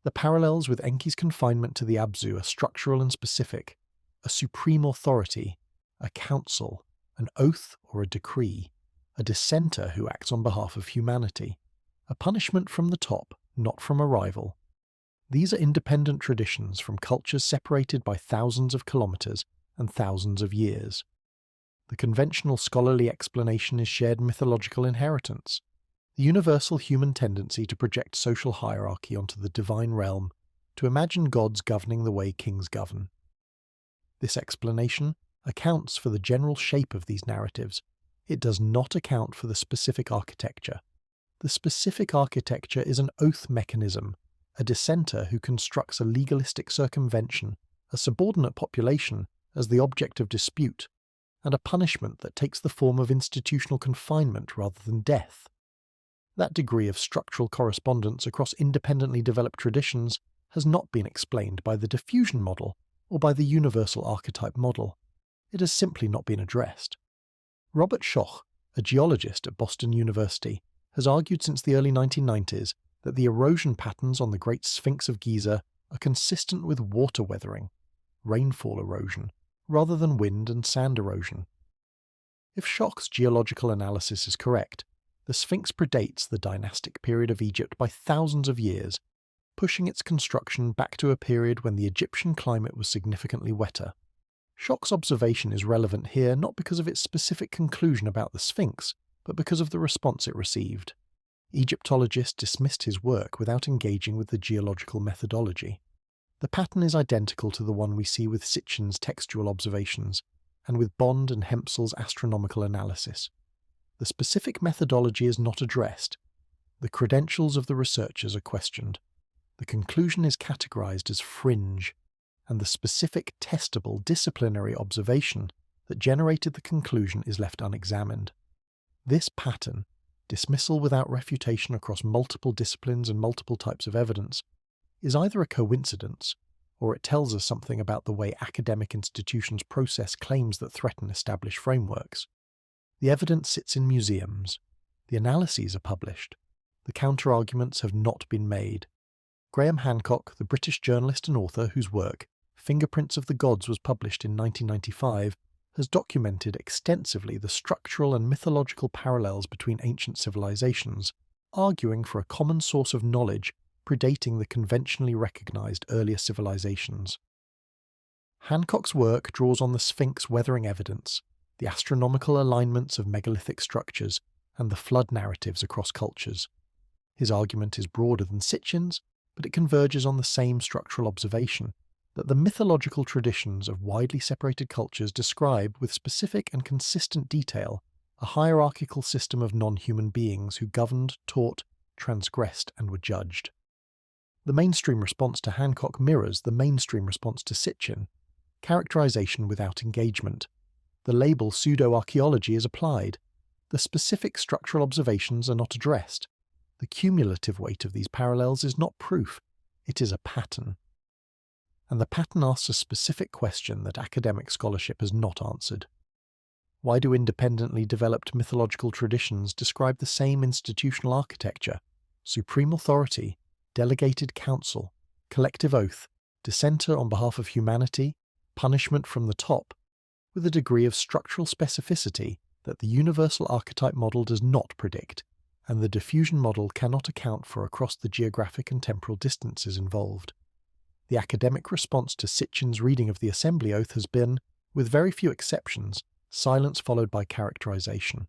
The parallels with Enki's confinement to the Abzu are structural and specific: a supreme authority, a council, an oath or a decree, a dissenter who acts on behalf of humanity, a punishment from the top, not from a rival. These are independent traditions from cultures separated by thousands of kilometers and thousands of years. The conventional scholarly explanation is shared mythological inheritance, the universal human tendency to project social hierarchy onto the divine realm, to imagine gods governing the way kings govern. This explanation accounts for the general shape of these narratives. It does not account for the specific architecture. The specific architecture is an oath mechanism, a dissenter who constructs a legalistic circumvention, a subordinate population as the object of dispute, and a punishment that takes the form of institutional confinement rather than death. That degree of structural correspondence across independently developed traditions has not been explained by the diffusion model or by the universal archetype model. It has simply not been addressed. Robert Schoch, a geologist at Boston University, has argued since the early 1990s that the erosion patterns on the Great Sphinx of Giza are consistent with water weathering, rainfall erosion, rather than wind and sand erosion. If Schoch's geological analysis is correct, the Sphinx predates the dynastic period of Egypt by thousands of years, pushing its construction back to a period when the Egyptian climate was significantly wetter. Schoch's observation is relevant here not because of its specific conclusion about the Sphinx, but because of the response it received. Egyptologists dismissed his work without engaging with the geological methodology. The pattern is identical to the one we see with Sitchin's textual observations, and with Bond and Hempsel's astronomical analysis. The specific methodology is not addressed. The credentials of the researchers are questioned. The conclusion is categorized as fringe, and the specific testable disciplinary observation that generated the conclusion is left unexamined. This pattern, dismissal without refutation across multiple disciplines and multiple types of evidence, is either a coincidence, or it tells us something about the way academic institutions process claims that threaten established frameworks. The evidence sits in museums. The analyses are published. The counter-arguments have not been made. Graham Hancock, the British journalist and author whose work, Fingerprints of the Gods, was published in 1995, has documented extensively the structural and mythological parallels between ancient civilizations, arguing for a common source of knowledge predating the conventionally recognized earlier civilizations. Hancock's work draws on the Sphinx weathering evidence, the astronomical alignments of megalithic structures, and the flood narratives across cultures. His argument is broader than Sitchin's, but it converges on the same structural observation, that the mythological traditions of widely separated cultures describe with specific and consistent detail a hierarchical system of non-human beings who governed, taught, transgressed, and were judged. The mainstream response to Hancock mirrors the mainstream response to Sitchin: characterization without engagement. The label pseudo-archaeology is applied. The specific structural observations are not addressed. The cumulative weight of these parallels is not proof, it is a pattern. And the pattern asks a specific question that academic scholarship has not answered. Why do independently developed mythological traditions describe the same institutional architecture: supreme authority, delegated counsel, collective oath, dissenter on behalf of humanity, punishment from the top, with a degree of structural specificity that the universal archetype model does not predict, and the diffusion model cannot account for across the geographic and temporal distances involved? The academic response to Sitchin's reading of the Assembly Oath has been, with very few exceptions, silence followed by characterization.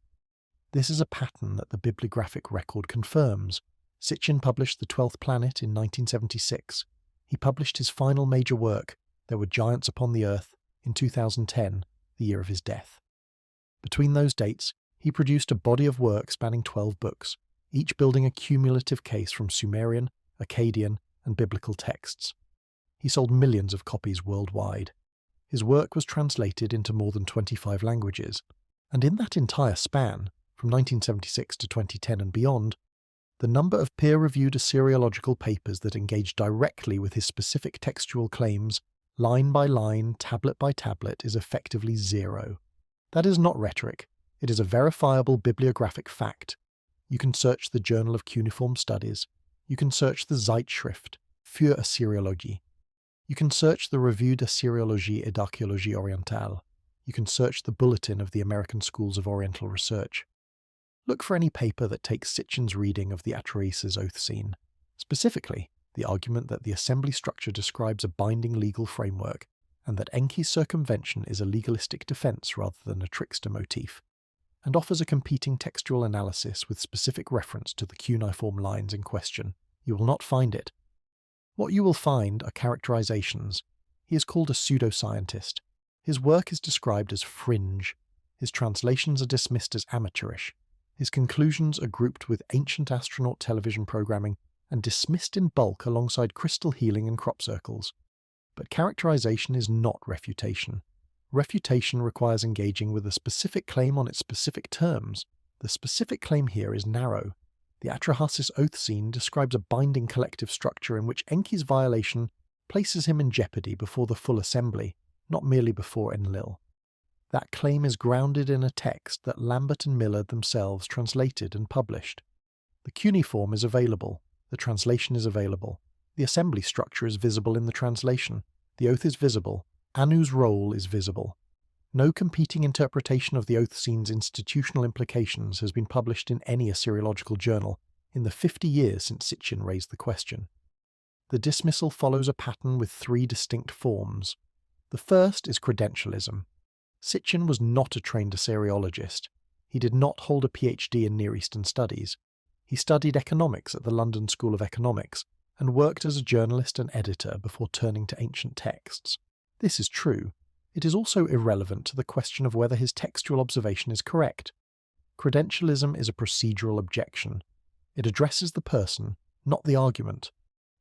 This is a pattern that the bibliographic record confirms, Sitchin published The 12th Planet in 1976. He published his final major work, There Were Giants Upon the Earth, in 2010, the year of his death. Between those dates, he produced a body of work spanning 12 books, each building a cumulative case from Sumerian, Akkadian, and biblical texts. He sold millions of copies worldwide. His work was translated into more than 25 languages, and in that entire span, from 1976 to 2010 and beyond, the number of peer-reviewed Assyriological papers that engage directly with his specific textual claims, line by line, tablet by tablet, is effectively zero. That is not rhetoric. It is a verifiable bibliographic fact. You can search the Journal of Cuneiform Studies. You can search the Zeitschrift für Assyriologie. You can search the Revue d'Assyriologie et d'Archéologie Orientale. You can search the Bulletin of the American Schools of Oriental Research. Look for any paper that takes Sitchin's reading of the Atrahasis oath scene, specifically the argument that the assembly structure describes a binding legal framework and that Enki's circumvention is a legalistic defense rather than a trickster motif, and offers a competing textual analysis with specific reference to the cuneiform lines in question. You will not find it. What you will find are characterizations. He is called a pseudoscientist. His work is described as fringe. His translations are dismissed as amateurish. His conclusions are grouped with ancient astronaut television programming and dismissed in bulk alongside crystal healing and crop circles. But characterization is not refutation. Refutation requires engaging with a specific claim on its specific terms. The specific claim here is narrow. The Atrahasis oath scene describes a binding collective structure in which Enki's violation places him in jeopardy before the full assembly, not merely before Enlil. That claim is grounded in a text that Lambert and Miller themselves translated and published. The cuneiform is available, the translation is available, the assembly structure is visible in the translation, the oath is visible, Anu's role is visible. No competing interpretation of the oath scene's institutional implications has been published in any Assyriological journal in the 50 years since Sitchin raised the question. The dismissal follows a pattern with 3 distinct forms. The first is credentialism. Sitchin was not a trained Assyriologist. He did not hold a PhD in Near Eastern studies. He studied economics at the London School of Economics and worked as a journalist and editor before turning to ancient texts. This is true. It is also irrelevant to the question of whether his textual observation is correct. Credentialism is a procedural objection. It addresses the person, not the argument.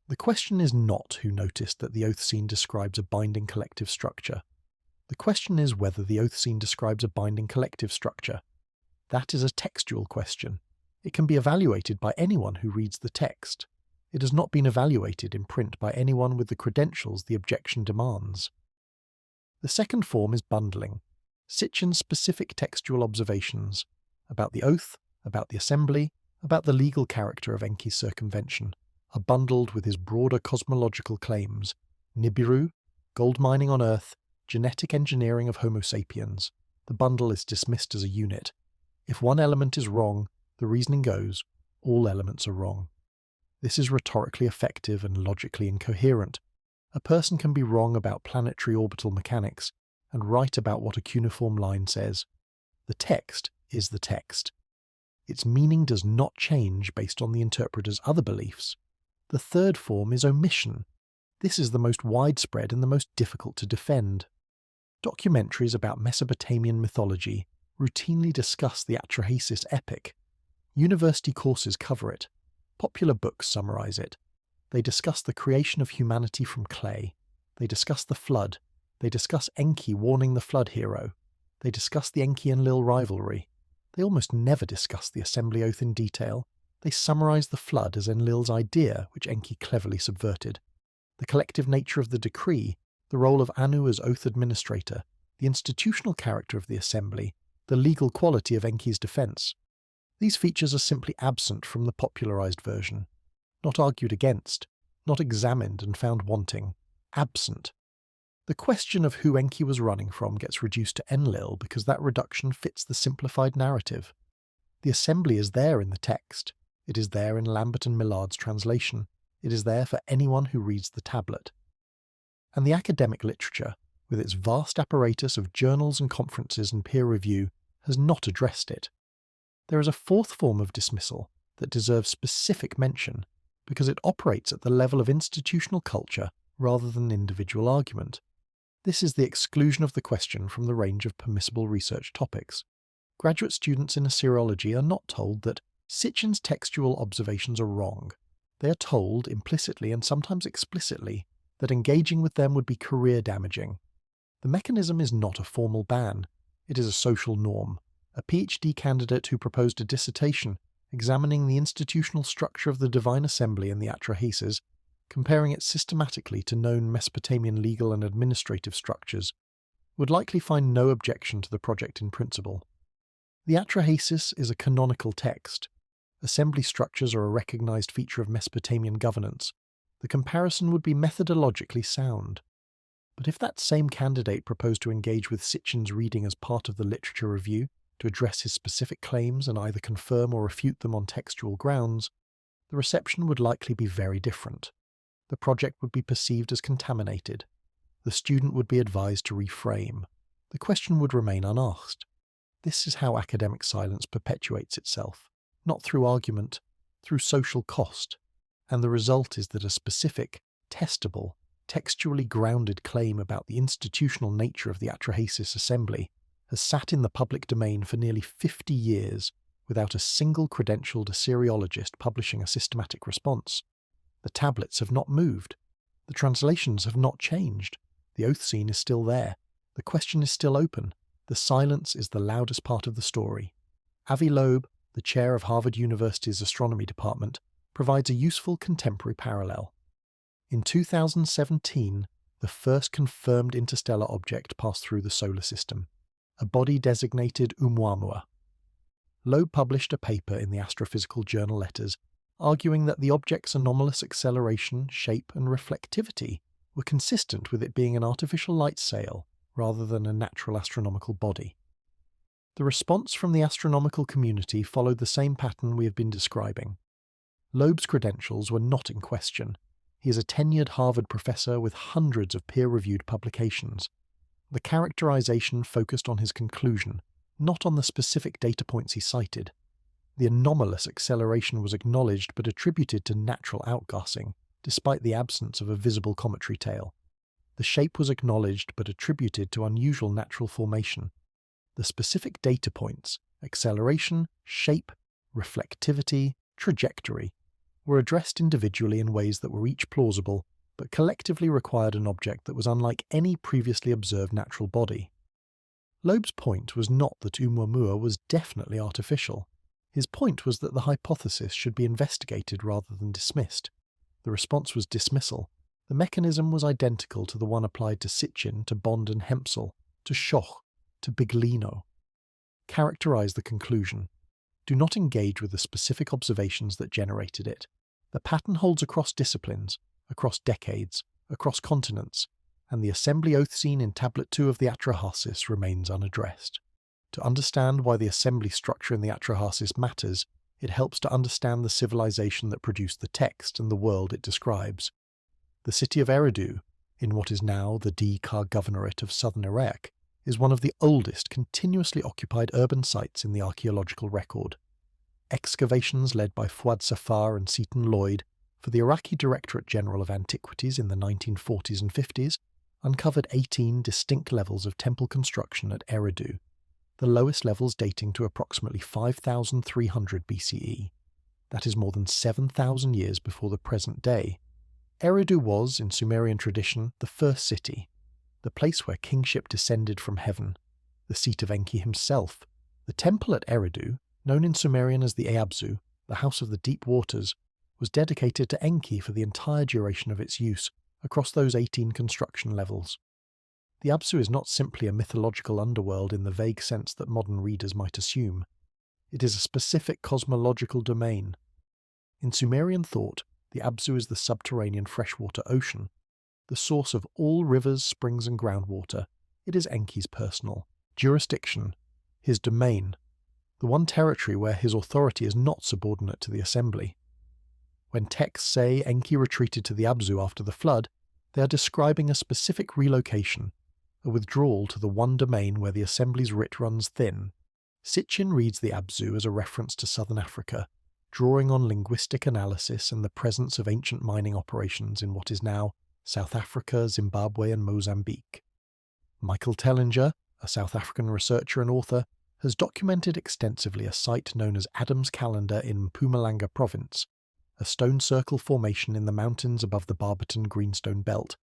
The question is not who noticed that the oath scene describes a binding collective structure. The question is whether the oath scene describes a binding collective structure. That is a textual question. It can be evaluated by anyone who reads the text. It has not been evaluated in print by anyone with the credentials the objection demands. The second form is bundling. Sitchin's specific textual observations about the oath, about the assembly, about the legal character of Enki's circumvention are bundled with his broader cosmological claims: Nibiru, gold mining on Earth, genetic engineering of Homo sapiens. The bundle is dismissed as a unit. If one element is wrong, the reasoning goes, all elements are wrong. This is rhetorically effective and logically incoherent. A person can be wrong about planetary orbital mechanics and right about what a cuneiform line says. The text is the text. Its meaning does not change based on the interpreter's other beliefs. The third form is omission. This is the most widespread and the most difficult to defend. Documentaries about Mesopotamian mythology routinely discuss the Atrahasis epic. University courses cover it. Popular books summarize it. They discuss the creation of humanity from clay. They discuss the flood. They discuss Enki warning the flood hero. They discuss the Enki-Enlil rivalry. They almost never discuss the assembly oath in detail. They summarize the flood as Enlil's idea, which Enki cleverly subverted. The collective nature of the decree, the role of Anu as oath administrator, the institutional character of the assembly, the legal quality of Enki's defense. These features are simply absent from the popularized version. Not argued against, not examined and found wanting. Absent. The question of who Enki was running from gets reduced to Enlil because that reduction fits the simplified narrative. The assembly is there in the text. It is there in Lambert and Millard's translation. It is there for anyone who reads the tablet. And the academic literature, with its vast apparatus of journals and conferences and peer review, has not addressed it. There is a fourth form of dismissal, that deserves specific mention because it operates at the level of institutional culture rather than individual argument. This is the exclusion of the question from the range of permissible research topics. Graduate students in Assyriology are not told that Sitchin's textual observations are wrong. They are told, implicitly and sometimes explicitly, that engaging with them would be career damaging. The mechanism is not a formal ban. It is a social norm. A PhD candidate who proposed a dissertation examining the institutional structure of the Divine Assembly and the Atrahasis, comparing it systematically to known Mesopotamian legal and administrative structures, would likely find no objection to the project in principle. The Atrahasis is a canonical text. Assembly structures are a recognized feature of Mesopotamian governance. The comparison would be methodologically sound. But if that same candidate proposed to engage with Sitchin's reading as part of the literature review, to address his specific claims and either confirm or refute them on textual grounds, the reception would likely be very different. The project would be perceived as contaminated. The student would be advised to reframe. The question would remain unasked. This is how academic silence perpetuates itself, not through argument, through social cost, and the result is that a specific, testable, textually grounded claim about the institutional nature of the Atrahasis assembly has sat in the public domain for nearly 50 years without a single credentialed Assyriologist publishing a systematic response. The tablets have not moved. The translations have not changed. The oath scene is still there. The question is still open. The silence is the loudest part of the story. Avi Loeb, the chair of Harvard University's astronomy department, provides a useful contemporary parallel. In 2017, the first confirmed interstellar object passed through the solar system, a body designated Oumuamua. Loeb published a paper in the Astrophysical Journal Letters arguing that the object's anomalous acceleration, shape, and reflectivity were consistent with it being an artificial light sail rather than a natural astronomical body. The response from the astronomical community followed the same pattern we have been describing. Loeb's credentials were not in question. He is a tenured Harvard professor with hundreds of peer-reviewed publications. The characterization focused on his conclusion, not on the specific data points he cited. The anomalous acceleration was acknowledged but attributed to natural outgassing, despite the absence of a visible cometary tail. The shape was acknowledged but attributed to unusual natural formation. The specific data points, acceleration, shape, reflectivity, trajectory, were addressed individually in ways that were each plausible, but collectively required an object that was unlike any previously observed natural body. Loeb's point was not that Oumuamua was definitely artificial. His point was that the hypothesis should be investigated rather than dismissed. The response was dismissal. The mechanism was identical to the one applied to Sitchin, to Bond and Hempsel, to Schoch, to Biglino. Characterize the conclusion. Do not engage with the specific observations that generated it. The pattern holds across disciplines, across decades, across continents, and the assembly oath scene in Tablet 2 of the Atrahasis remains unaddressed. To understand why the assembly structure in the Atrahasis matters, it helps to understand the civilization that produced the text and the world it describes. The city of Eridu, in what is now the D-Kar Governorate of southern Iraq, is one of the oldest continuously occupied urban sites in the archaeological record. Excavations led by Fuad Safar and Seton Lloyd for the Iraqi Directorate General of Antiquities in the 1940s and 50s uncovered 18 distinct levels of temple construction at Eridu, the lowest levels dating to approximately 5,300 BCE. That is more than 7,000 years before the present day. Eridu was, in Sumerian tradition, the first city, the place where kingship descended from heaven, the seat of Enki himself. The temple at Eridu, known in Sumerian as the Eabzu, the House of the Deep Waters, was dedicated to Enki for the entire duration of its use, across those 18 construction levels. The Abzu is not simply a mythological underworld in the vague sense that modern readers might assume. It is a specific cosmological domain. In Sumerian thought, the Abzu is the subterranean freshwater ocean, the source of all rivers, springs and groundwater. It is Enki's personal jurisdiction, his domain, the one territory where his authority is not subordinate to the assembly. When texts say Enki retreated to the Abzu after the flood, they are describing a specific relocation, a withdrawal to the one domain where the assembly's writ runs thin. Sitchin reads the Abzu as a reference to southern Africa, drawing on linguistic analysis and the presence of ancient mining operations in what is now South Africa, Zimbabwe and Mozambique. Michael Tellinger, a South African researcher and author, has documented extensively a site known as Adam's Calendar in Mpumalanga province, a stone circle formation in the mountains above the Barberton Greenstone Belt,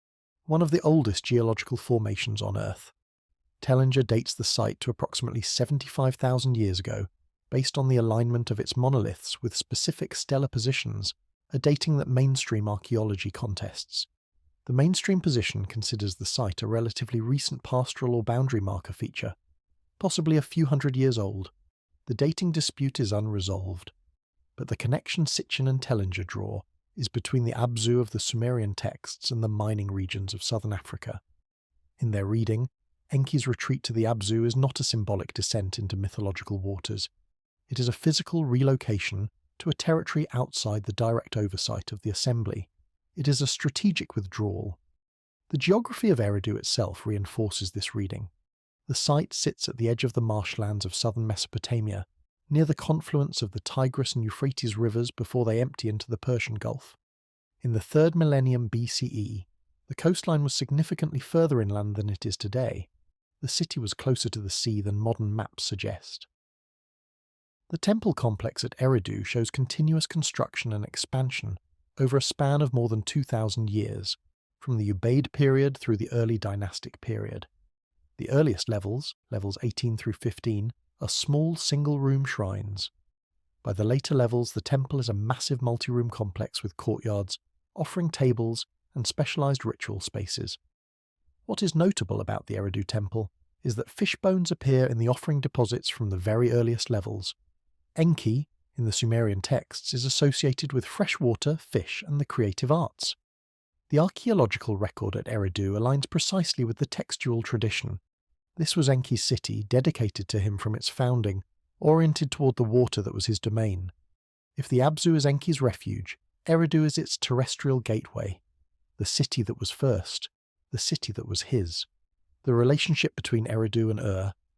one of the oldest geological formations on Earth. Tellinger dates the site to approximately 75,000 years ago, based on the alignment of its monoliths with specific stellar positions, a dating that mainstream archaeology contests. The mainstream position considers the site a relatively recent pastoral or boundary marker feature, possibly a few hundred years old. The dating dispute is unresolved, but the connection Sitchin and Tellinger draw is between the Abzu of the Sumerian texts and the mining regions of southern Africa. In their reading, Enki's retreat to the Abzu is not a symbolic descent into mythological waters. It is a physical relocation to a territory outside the direct oversight of the assembly. It is a strategic withdrawal. The geography of Eridu itself reinforces this reading. The site sits at the edge of the marshlands of southern Mesopotamia, near the confluence of the Tigris and Euphrates rivers before they empty into the Persian Gulf. In the 3rd millennium BCE, the coastline was significantly further inland than it is today. The city was closer to the sea than modern maps suggest. The temple complex at Eridu shows continuous construction and expansion over a span of more than 2,000 years, from the Ubaid period through the early dynastic period. The earliest levels 18 through 15, are small single-room shrines. By the later levels, the temple is a massive multi-room complex with courtyards, offering tables and specialized ritual spaces. What is notable about the Eridu temple is that fish bones appear in the offering deposits from the very earliest levels. Enki, in the Sumerian texts, is associated with freshwater, fish, and the creative arts. The archaeological record at Eridu aligns precisely with the textual tradition. This was Enki's city, dedicated to him from its founding, oriented toward the water that was his domain. If the Abzu is Enki's refuge, Eridu is its terrestrial gateway, the city that was first, the city that was his. The relationship between Eridu and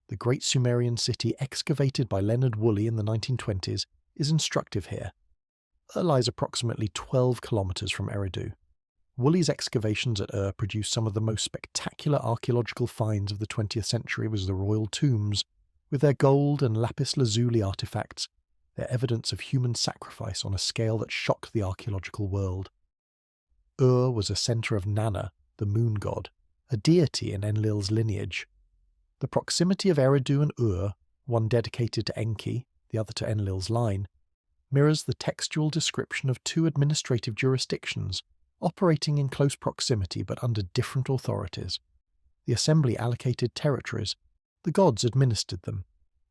the great Sumerian city excavated by Leonard Woolley in the 1920s, is instructive here. Lies approximately 12 kilometers from Eridu. Woolley's excavations at produced some of the most spectacular archaeological finds of the 20th century was the royal tombs, with their gold and lapis lazuli artifacts, their evidence of human sacrifice on a scale that shocked the archaeological world. Was a centre of Nana, the moon god, a deity in Enlil's lineage. The proximity of Eridu and one dedicated to Enki, the other to Enlil's line, mirrors the textual description of two administrative jurisdictions operating in close proximity but under different authorities. The assembly allocated territories, the gods administered them.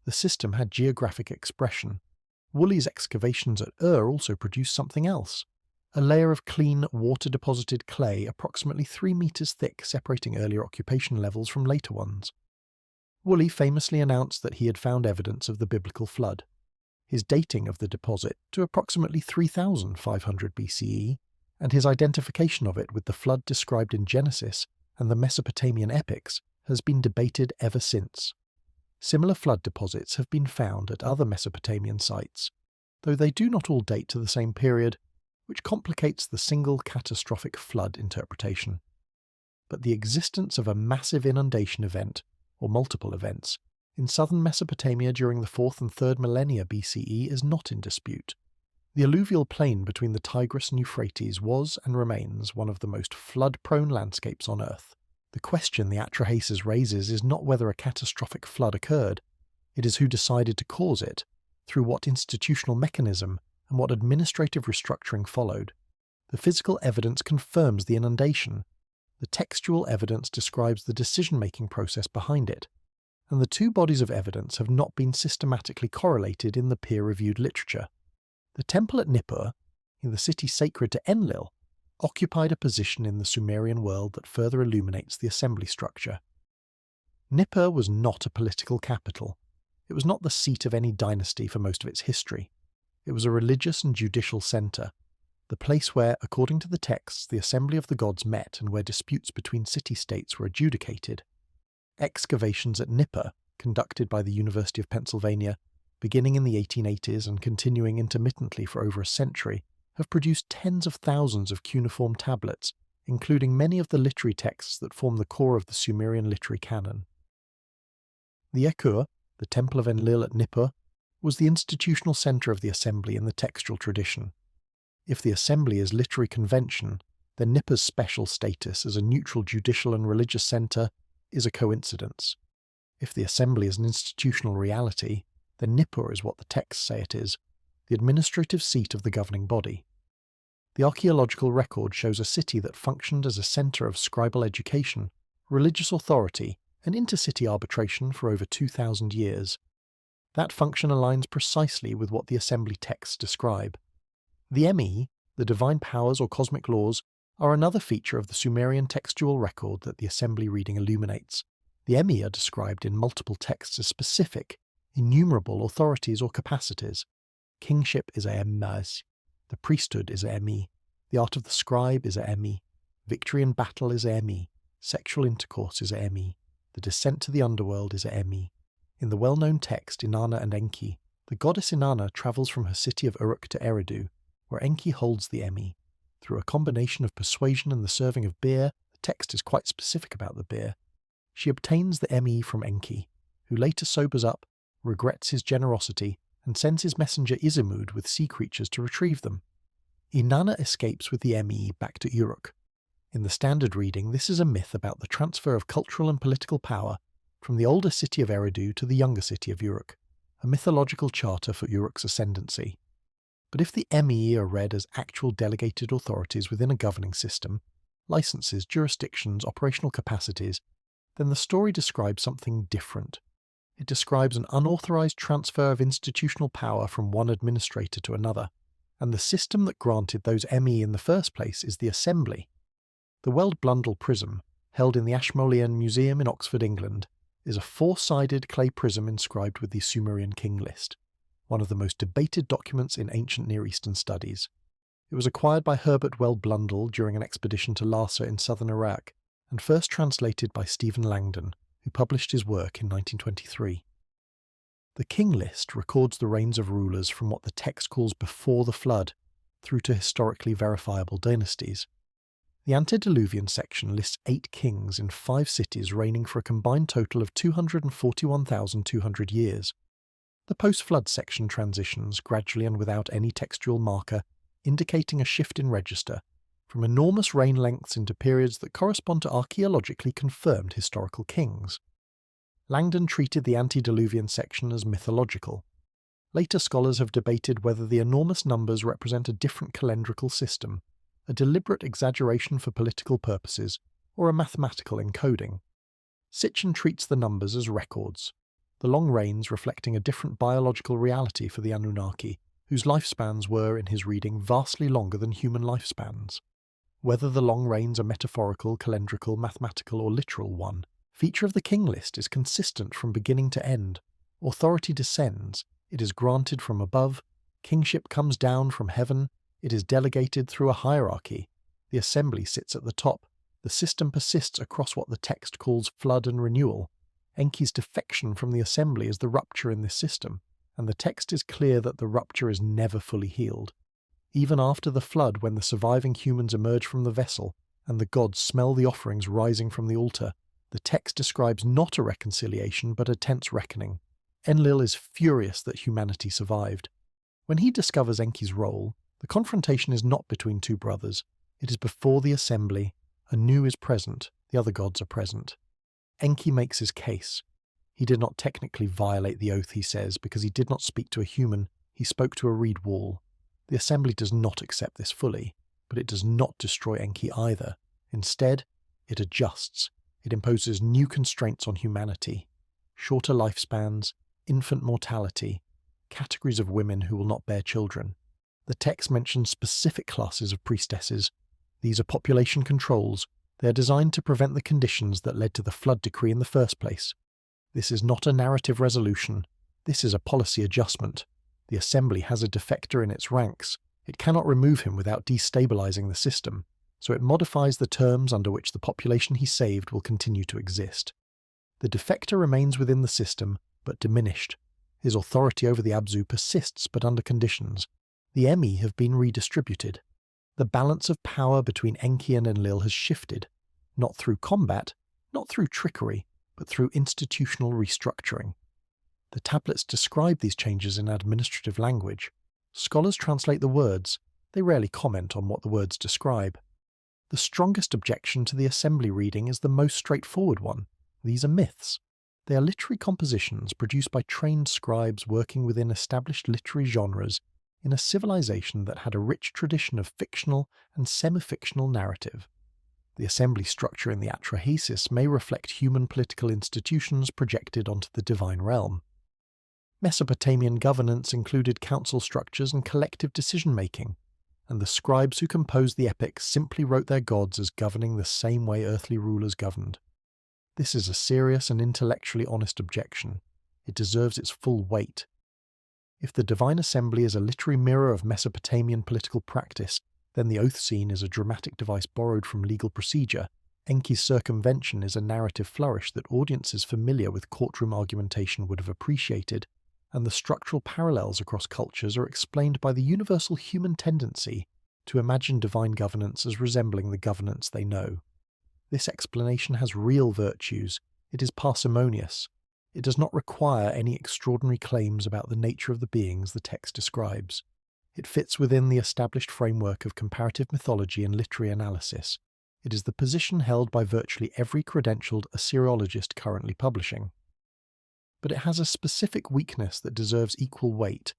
The system had geographic expression. Woolley's excavations at also produced something else, a layer of clean, water-deposited clay approximately 3 meters thick separating earlier occupation levels from later ones. Woolley famously announced that he had found evidence of the biblical flood. His dating of the deposit to approximately 3500 BCE, and his identification of it with the flood described in Genesis and the Mesopotamian epics, has been debated ever since. Similar flood deposits have been found at other Mesopotamian sites, though they do not all date to the same period, which complicates the single catastrophic flood interpretation. But the existence of a massive inundation event, or multiple events, in southern Mesopotamia during the 4th and 3rd millennia BCE is not in dispute. The alluvial plain between the Tigris and Euphrates was and remains one of the most flood-prone landscapes on Earth. The question the Atrahasis raises is not whether a catastrophic flood occurred, it is who decided to cause it, through what institutional mechanism, and what administrative restructuring followed. The physical evidence confirms the inundation. The textual evidence describes the decision-making process behind it, and the two bodies of evidence have not been systematically correlated in the peer-reviewed literature. The temple at Nippur, in the city sacred to Enlil, occupied a position in the Sumerian world that further illuminates the assembly structure. Nippur was not a political capital. It was not the seat of any dynasty for most of its history. It was a religious and judicial centre, the place where, according to the texts, the assembly of the gods met and where disputes between city-states were adjudicated. Excavations at Nippur, conducted by the University of Pennsylvania, beginning in the 1880s and continuing intermittently for over a century, have produced tens of thousands of cuneiform tablets, including many of the literary texts that form the core of the Sumerian literary canon. The Ekur, the temple of Enlil at Nippur, was the institutional centre of the assembly in the textual tradition. If the assembly is literary convention, then Nippur's special status as a neutral judicial and religious centre is a coincidence. If the assembly is an institutional reality, then Nippur is what the texts say it is, the administrative seat of the governing body. The archaeological record shows a city that functioned as a centre of scribal education, religious authority, and intercity arbitration for over 2,000 years. That function aligns precisely with what the assembly texts describe. The Emi, the divine powers or cosmic laws, are another feature of the Sumerian textual record that the assembly reading illuminates. The Emi are described in multiple texts as specific, innumerable authorities or capacities. Kingship is a Emmaz, the priesthood is a Emi, the art of the scribe is a Emi, victory in battle is a Emi, sexual intercourse is a Emi, the descent to the underworld is a Emi. In the well-known text Inanna and Enki, the goddess Inanna travels from her city of Uruk to Eridu, where Enki holds the Emi. Through a combination of persuasion and the serving of beer, the text is quite specific about the beer, she obtains the Emi from Enki, who later sobers up, regrets his generosity, and sends his messenger Izimud with sea creatures to retrieve them. Inanna escapes with the Emi back to Uruk. In the standard reading, this is a myth about the transfer of cultural and political power from the older city of Eridu to the younger city of Uruk, a mythological charter for Uruk's ascendancy. But if the Emi are read as actual delegated authorities within a governing system, licenses, jurisdictions, operational capacities, then the story describes something different. It describes an unauthorized transfer of institutional power from one administrator to another, and the system that granted those Emi in the first place is the assembly. The Weld Blundell prism, held in the Ashmolean Museum in Oxford, England, is a four-sided clay prism inscribed with the Sumerian king list, one of the most debated documents in ancient Near Eastern studies. It was acquired by Herbert Weld Blundell during an expedition to Larsa in southern Iraq, and first translated by Stephen Langdon, who published his work in 1923. The king list records the reigns of rulers from what the text calls before the flood, through to historically verifiable dynasties. The antediluvian section lists 8 kings in 5 cities reigning for a combined total of 241,200 years. The post-flood section transitions gradually and without any textual marker, indicating a shift in register, from enormous reign lengths into periods that correspond to archaeologically confirmed historical kings. Langdon treated the antediluvian section as mythological. Later scholars have debated whether the enormous numbers represent a different calendrical system, a deliberate exaggeration for political purposes, or a mathematical encoding. Sitchin treats the numbers as records, the long reigns reflecting a different biological reality for the Anunnaki, whose lifespans were, in his reading, vastly longer than human lifespans. Whether the long reigns are metaphorical, calendrical, mathematical, or literal one, feature of the king list is consistent from beginning to end. Authority descends, it is granted from above, kingship comes down from heaven, it is delegated through a hierarchy, the assembly sits at the top, the system persists across what the text calls flood and renewal. Enki's defection from the assembly is the rupture in this system, and the text is clear that the rupture is never fully healed. Even after the flood, when the surviving humans emerge from the vessel, and the gods smell the offerings rising from the altar, the text describes not a reconciliation but a tense reckoning. Enlil is furious that humanity survived. When he discovers Enki's role, the confrontation is not between two brothers, it is before the assembly. Anu is present, the other gods are present. Enki makes his case. He did not technically violate the oath, he says, because he did not speak to a human, he spoke to a reed wall. The assembly does not accept this fully, but it does not destroy Enki either. Instead, it adjusts. It imposes new constraints on humanity. Shorter lifespans, infant mortality, categories of women who will not bear children. The text mentions specific classes of priestesses. These are population controls. They are designed to prevent the conditions that led to the flood decree in the first place. This is not a narrative resolution. This is a policy adjustment. The assembly has a defector in its ranks. It cannot remove him without destabilizing the system, so it modifies the terms under which the population he saved will continue to exist. The defector remains within the system, but diminished. His authority over the Abzu persists, but under conditions. The Emi have been redistributed. The balance of power between Enki and Enlil has shifted, not through combat, not through trickery, but through institutional restructuring. The tablets describe these changes in administrative language. Scholars translate the words, they rarely comment on what the words describe. The strongest objection to the assembly reading is the most straightforward one. These are myths. They are literary compositions produced by trained scribes working within established literary genres in a civilization that had a rich tradition of fictional and semi-fictional narrative. The assembly structure in the Atrahasis may reflect human political institutions projected onto the divine realm. Mesopotamian governance included council structures and collective decision-making, and the scribes who composed the epic simply wrote their gods as governing the same way earthly rulers governed. This is a serious and intellectually honest objection. It deserves its full weight. If the Divine Assembly is a literary mirror of Mesopotamian political practice, then the oath scene is a dramatic device borrowed from legal procedure. Enki's circumvention is a narrative flourish that audiences familiar with courtroom argumentation would have appreciated, and the structural parallels across cultures are explained by the universal human tendency to imagine divine governance as resembling the governance they know. This explanation has real virtues. It is parsimonious. It does not require any extraordinary claims about the nature of the beings the text describes. It fits within the established framework of comparative mythology and literary analysis. It is the position held by virtually every credentialed Assyriologist currently publishing. But it has a specific weakness that deserves equal weight.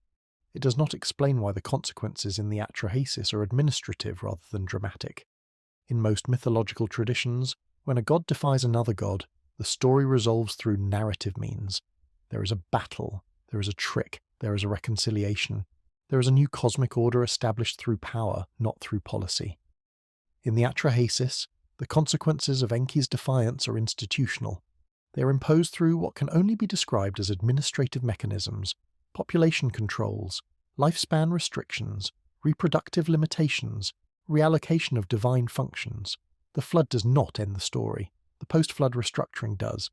It does not explain why the consequences in the Atrahasis are administrative rather than dramatic. In most mythological traditions, when a god defies another god, the story resolves through narrative means. There is a battle, there is a trick, there is a reconciliation. There is a new cosmic order established through power, not through policy. In the Atrahasis, the consequences of Enki's defiance are institutional. They are imposed through what can only be described as administrative mechanisms, population controls, lifespan restrictions, reproductive limitations, reallocation of divine functions. The flood does not end the story. The post-flood restructuring does.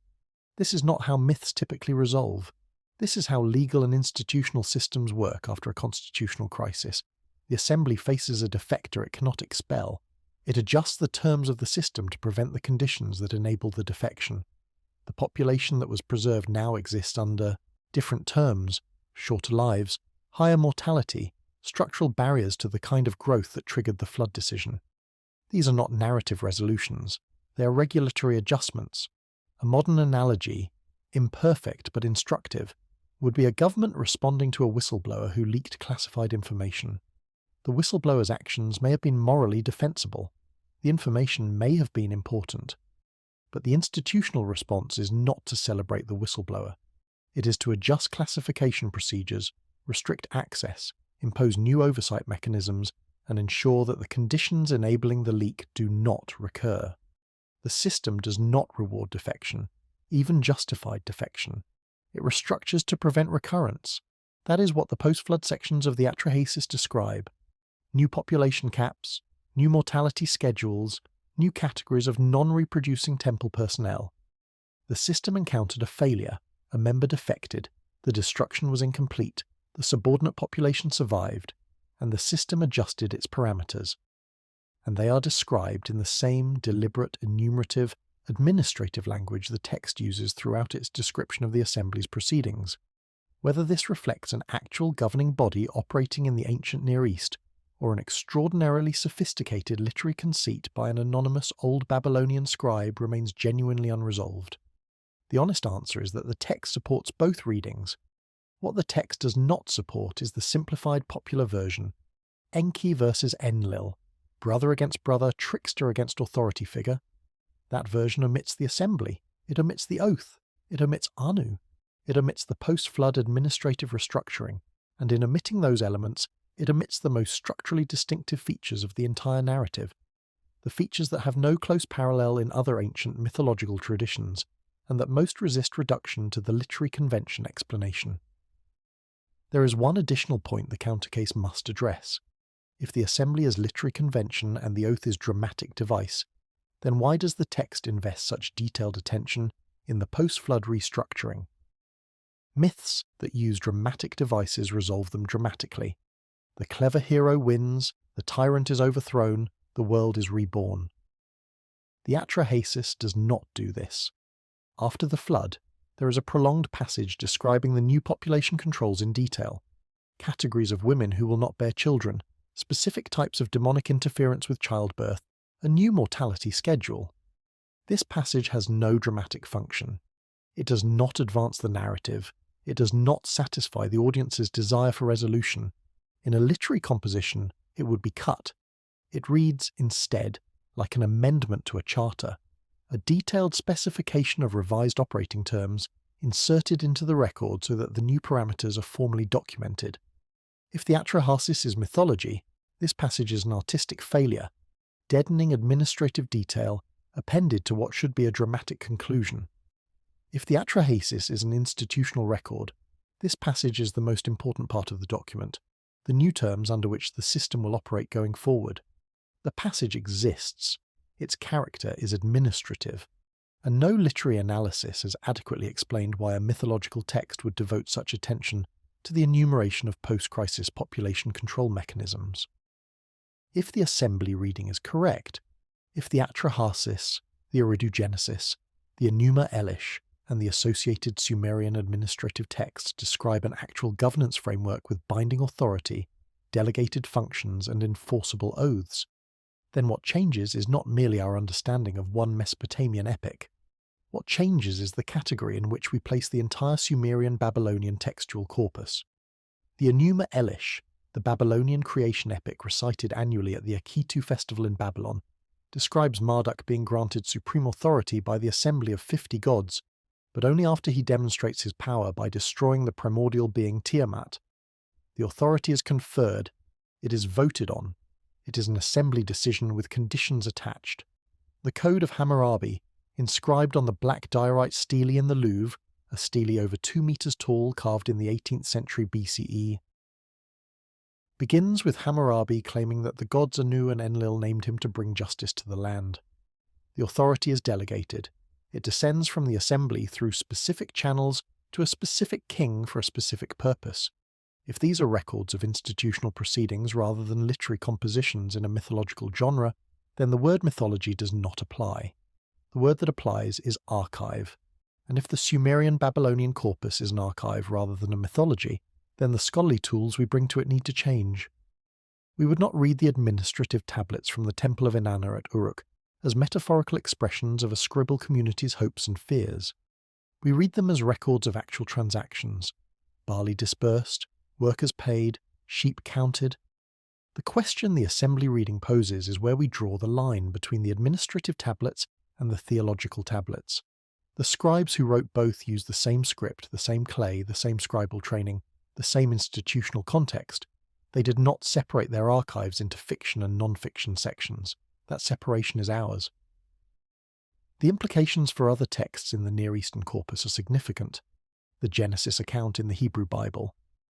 This is not how myths typically resolve. This is how legal and institutional systems work after a constitutional crisis. The assembly faces a defector it cannot expel. It adjusts the terms of the system to prevent the conditions that enable the defection. The population that was preserved now exists under different terms, shorter lives, higher mortality, structural barriers to the kind of growth that triggered the flood decision. These are not narrative resolutions. They are regulatory adjustments. A modern analogy, imperfect but instructive, would be a government responding to a whistleblower who leaked classified information. The whistleblower's actions may have been morally defensible. The information may have been important. But the institutional response is not to celebrate the whistleblower. It is to adjust classification procedures, restrict access, impose new oversight mechanisms, and ensure that the conditions enabling the leak do not recur. The system does not reward defection, even justified defection. It restructures to prevent recurrence. That is what the post-flood sections of the Atrahasis describe. New population caps, new mortality schedules, new categories of non-reproducing temple personnel. The system encountered a failure, a member defected, the destruction was incomplete, the subordinate population survived, and the system adjusted its parameters. And they are described in the same deliberate, enumerative, administrative language the text uses throughout its description of the assembly's proceedings. Whether this reflects an actual governing body operating in the ancient Near East, or an extraordinarily sophisticated literary conceit by an anonymous old Babylonian scribe remains genuinely unresolved. The honest answer is that the text supports both readings. What the text does not support is the simplified popular version, Enki versus Enlil, brother against brother, trickster against authority figure. That version omits the assembly, it omits the oath, it omits Anu, it omits the post-flood administrative restructuring, and in omitting those elements, it omits the most structurally distinctive features of the entire narrative, the features that have no close parallel in other ancient mythological traditions, and that most resist reduction to the literary convention explanation. There is one additional point the countercase must address. If the assembly is literary convention and the oath is dramatic device, then why does the text invest such detailed attention in the post-flood restructuring? Myths that use dramatic devices resolve them dramatically. The clever hero wins, the tyrant is overthrown, the world is reborn. The Atrahasis does not do this. After the flood, there is a prolonged passage describing the new population controls in detail, categories of women who will not bear children, specific types of demonic interference with childbirth, a new mortality schedule. This passage has no dramatic function. It does not advance the narrative. It does not satisfy the audience's desire for resolution. In a literary composition, it would be cut. It reads, instead, like an amendment to a charter, a detailed specification of revised operating terms inserted into the record so that the new parameters are formally documented. If the Atrahasis is mythology, this passage is an artistic failure, deadening administrative detail appended to what should be a dramatic conclusion. If the Atrahasis is an institutional record, this passage is the most important part of the document, the new terms under which the system will operate going forward. The passage exists. Its character is administrative, and no literary analysis has adequately explained why a mythological text would devote such attention to the enumeration of post-crisis population control mechanisms. If the assembly reading is correct, if the Atrahasis, the Eridugenesis, the Enuma Elish, and the associated Sumerian administrative texts describe an actual governance framework with binding authority, delegated functions, and enforceable oaths, then what changes is not merely our understanding of one Mesopotamian epic. What changes is the category in which we place the entire Sumerian-Babylonian textual corpus. The Enuma Elish, the Babylonian creation epic recited annually at the Akitu festival in Babylon, describes Marduk being granted supreme authority by the assembly of 50 gods, but only after he demonstrates his power by destroying the primordial being Tiamat. The authority is conferred, it is voted on, it is an assembly decision with conditions attached. The Code of Hammurabi, inscribed on the black diorite stele in the Louvre, a stele over 2 meters tall carved in the 18th century BCE, begins with Hammurabi claiming that the gods Anu and Enlil named him to bring justice to the land. The authority is delegated. It descends from the assembly through specific channels to a specific king for a specific purpose. If these are records of institutional proceedings rather than literary compositions in a mythological genre, then the word mythology does not apply. The word that applies is archive. And if the Sumerian-Babylonian corpus is an archive rather than a mythology, then the scholarly tools we bring to it need to change. We would not read the administrative tablets from the Temple of Inanna at Uruk as metaphorical expressions of a scribal community's hopes and fears. We read them as records of actual transactions, barley dispersed, workers paid, sheep counted. The question the assembly reading poses is where we draw the line between the administrative tablets and the theological tablets. The scribes who wrote both used the same script, the same clay, the same scribal training, the same institutional context. They did not separate their archives into fiction and non-fiction sections. That separation is ours. The implications for other texts in the Near Eastern corpus are significant. The Genesis account in the Hebrew Bible,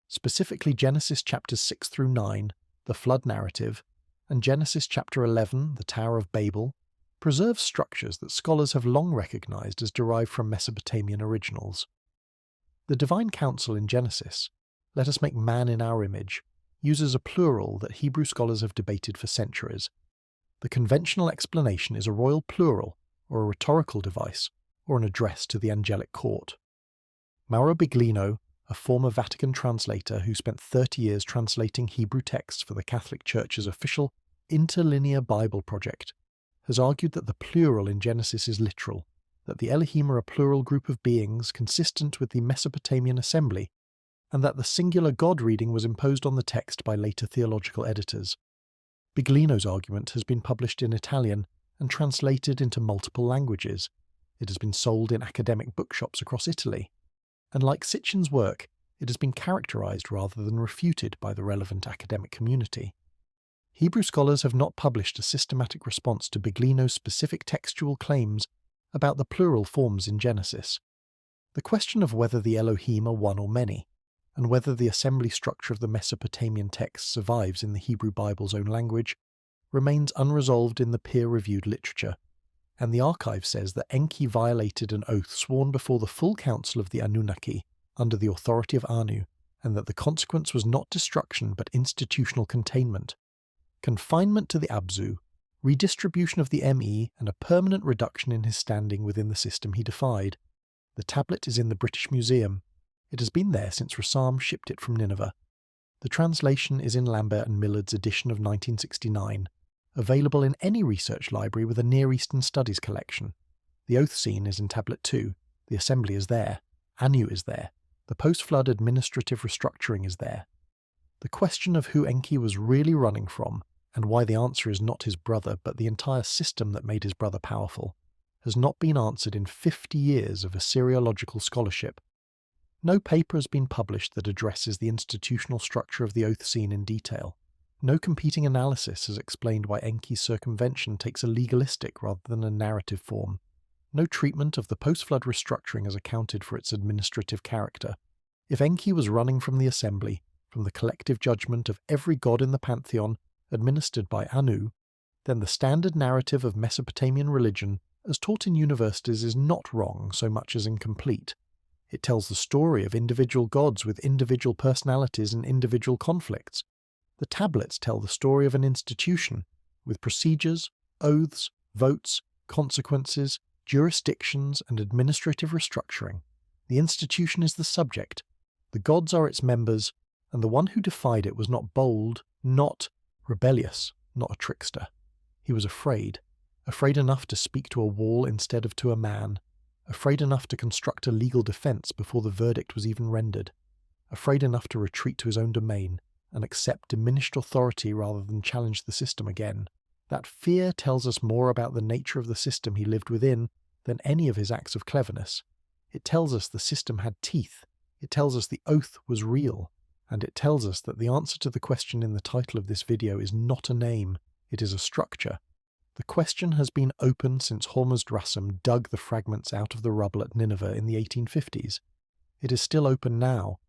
specifically Genesis chapters 6 through 9, the flood narrative, and Genesis chapter 11, the Tower of Babel, preserve structures that scholars have long recognized as derived from Mesopotamian originals. The divine council in Genesis, "Let us make man in our image," uses a plural that Hebrew scholars have debated for centuries. The conventional explanation is a royal plural, or a rhetorical device, or an address to the angelic court. Mauro Biglino, a former Vatican translator who spent 30 years translating Hebrew texts for the Catholic Church's official interlinear Bible project, has argued that the plural in Genesis is literal, that the Elohim are a plural group of beings consistent with the Mesopotamian assembly, and that the singular God reading was imposed on the text by later theological editors. Biglino's argument has been published in Italian and translated into multiple languages. It has been sold in academic bookshops across Italy, and like Sitchin's work, it has been characterized rather than refuted by the relevant academic community. Hebrew scholars have not published a systematic response to Biglino's specific textual claims about the plural forms in Genesis. The question of whether the Elohim are one or many, and whether the assembly structure of the Mesopotamian text survives in the Hebrew Bible's own language, remains unresolved in the peer-reviewed literature, and the archive says that Enki violated an oath sworn before the full council of the Anunnaki under the authority of Anu, and that the consequence was not destruction but institutional containment. Confinement to the Abzu, redistribution of the ME, and a permanent reduction in his standing within the system he defied. The tablet is in the British Museum. It has been there since Rassam shipped it from Nineveh. The translation is in Lambert and Millard's edition of 1969, available in any research library with a Near Eastern Studies collection. The oath scene is in Tablet 2, the assembly is there, Anu is there, the post-flood administrative restructuring is there. The question of who Enki was really running from, and why the answer is not his brother but the entire system that made his brother powerful, has not been answered in 50 years of Assyriological scholarship. No paper has been published that addresses the institutional structure of the oath scene in detail. No competing analysis has explained why Enki's circumvention takes a legalistic rather than a narrative form. No treatment of the post-flood restructuring has accounted for its administrative character. If Enki was running from the assembly, from the collective judgment of every god in the pantheon, administered by Anu, then the standard narrative of Mesopotamian religion, as taught in universities, is not wrong so much as incomplete. It tells the story of individual gods with individual personalities and individual conflicts. The tablets tell the story of an institution, with procedures, oaths, votes, consequences, jurisdictions, and administrative restructuring. The institution is the subject, the gods are its members, and the one who defied it was not bold, not rebellious, not a trickster. He was afraid enough to speak to a wall instead of to a man, afraid enough to construct a legal defense before the verdict was even rendered, afraid enough to retreat to his own domain and accept diminished authority rather than challenge the system again. That fear tells us more about the nature of the system he lived within than any of his acts of cleverness. It tells us the system had teeth, it tells us the oath was real, and it tells us that the answer to the question in the title of this video is not a name, it is a structure. The question has been open since Hormuzd-Rassam dug the fragments out of the rubble at Nineveh in the 1850s. It is still open now,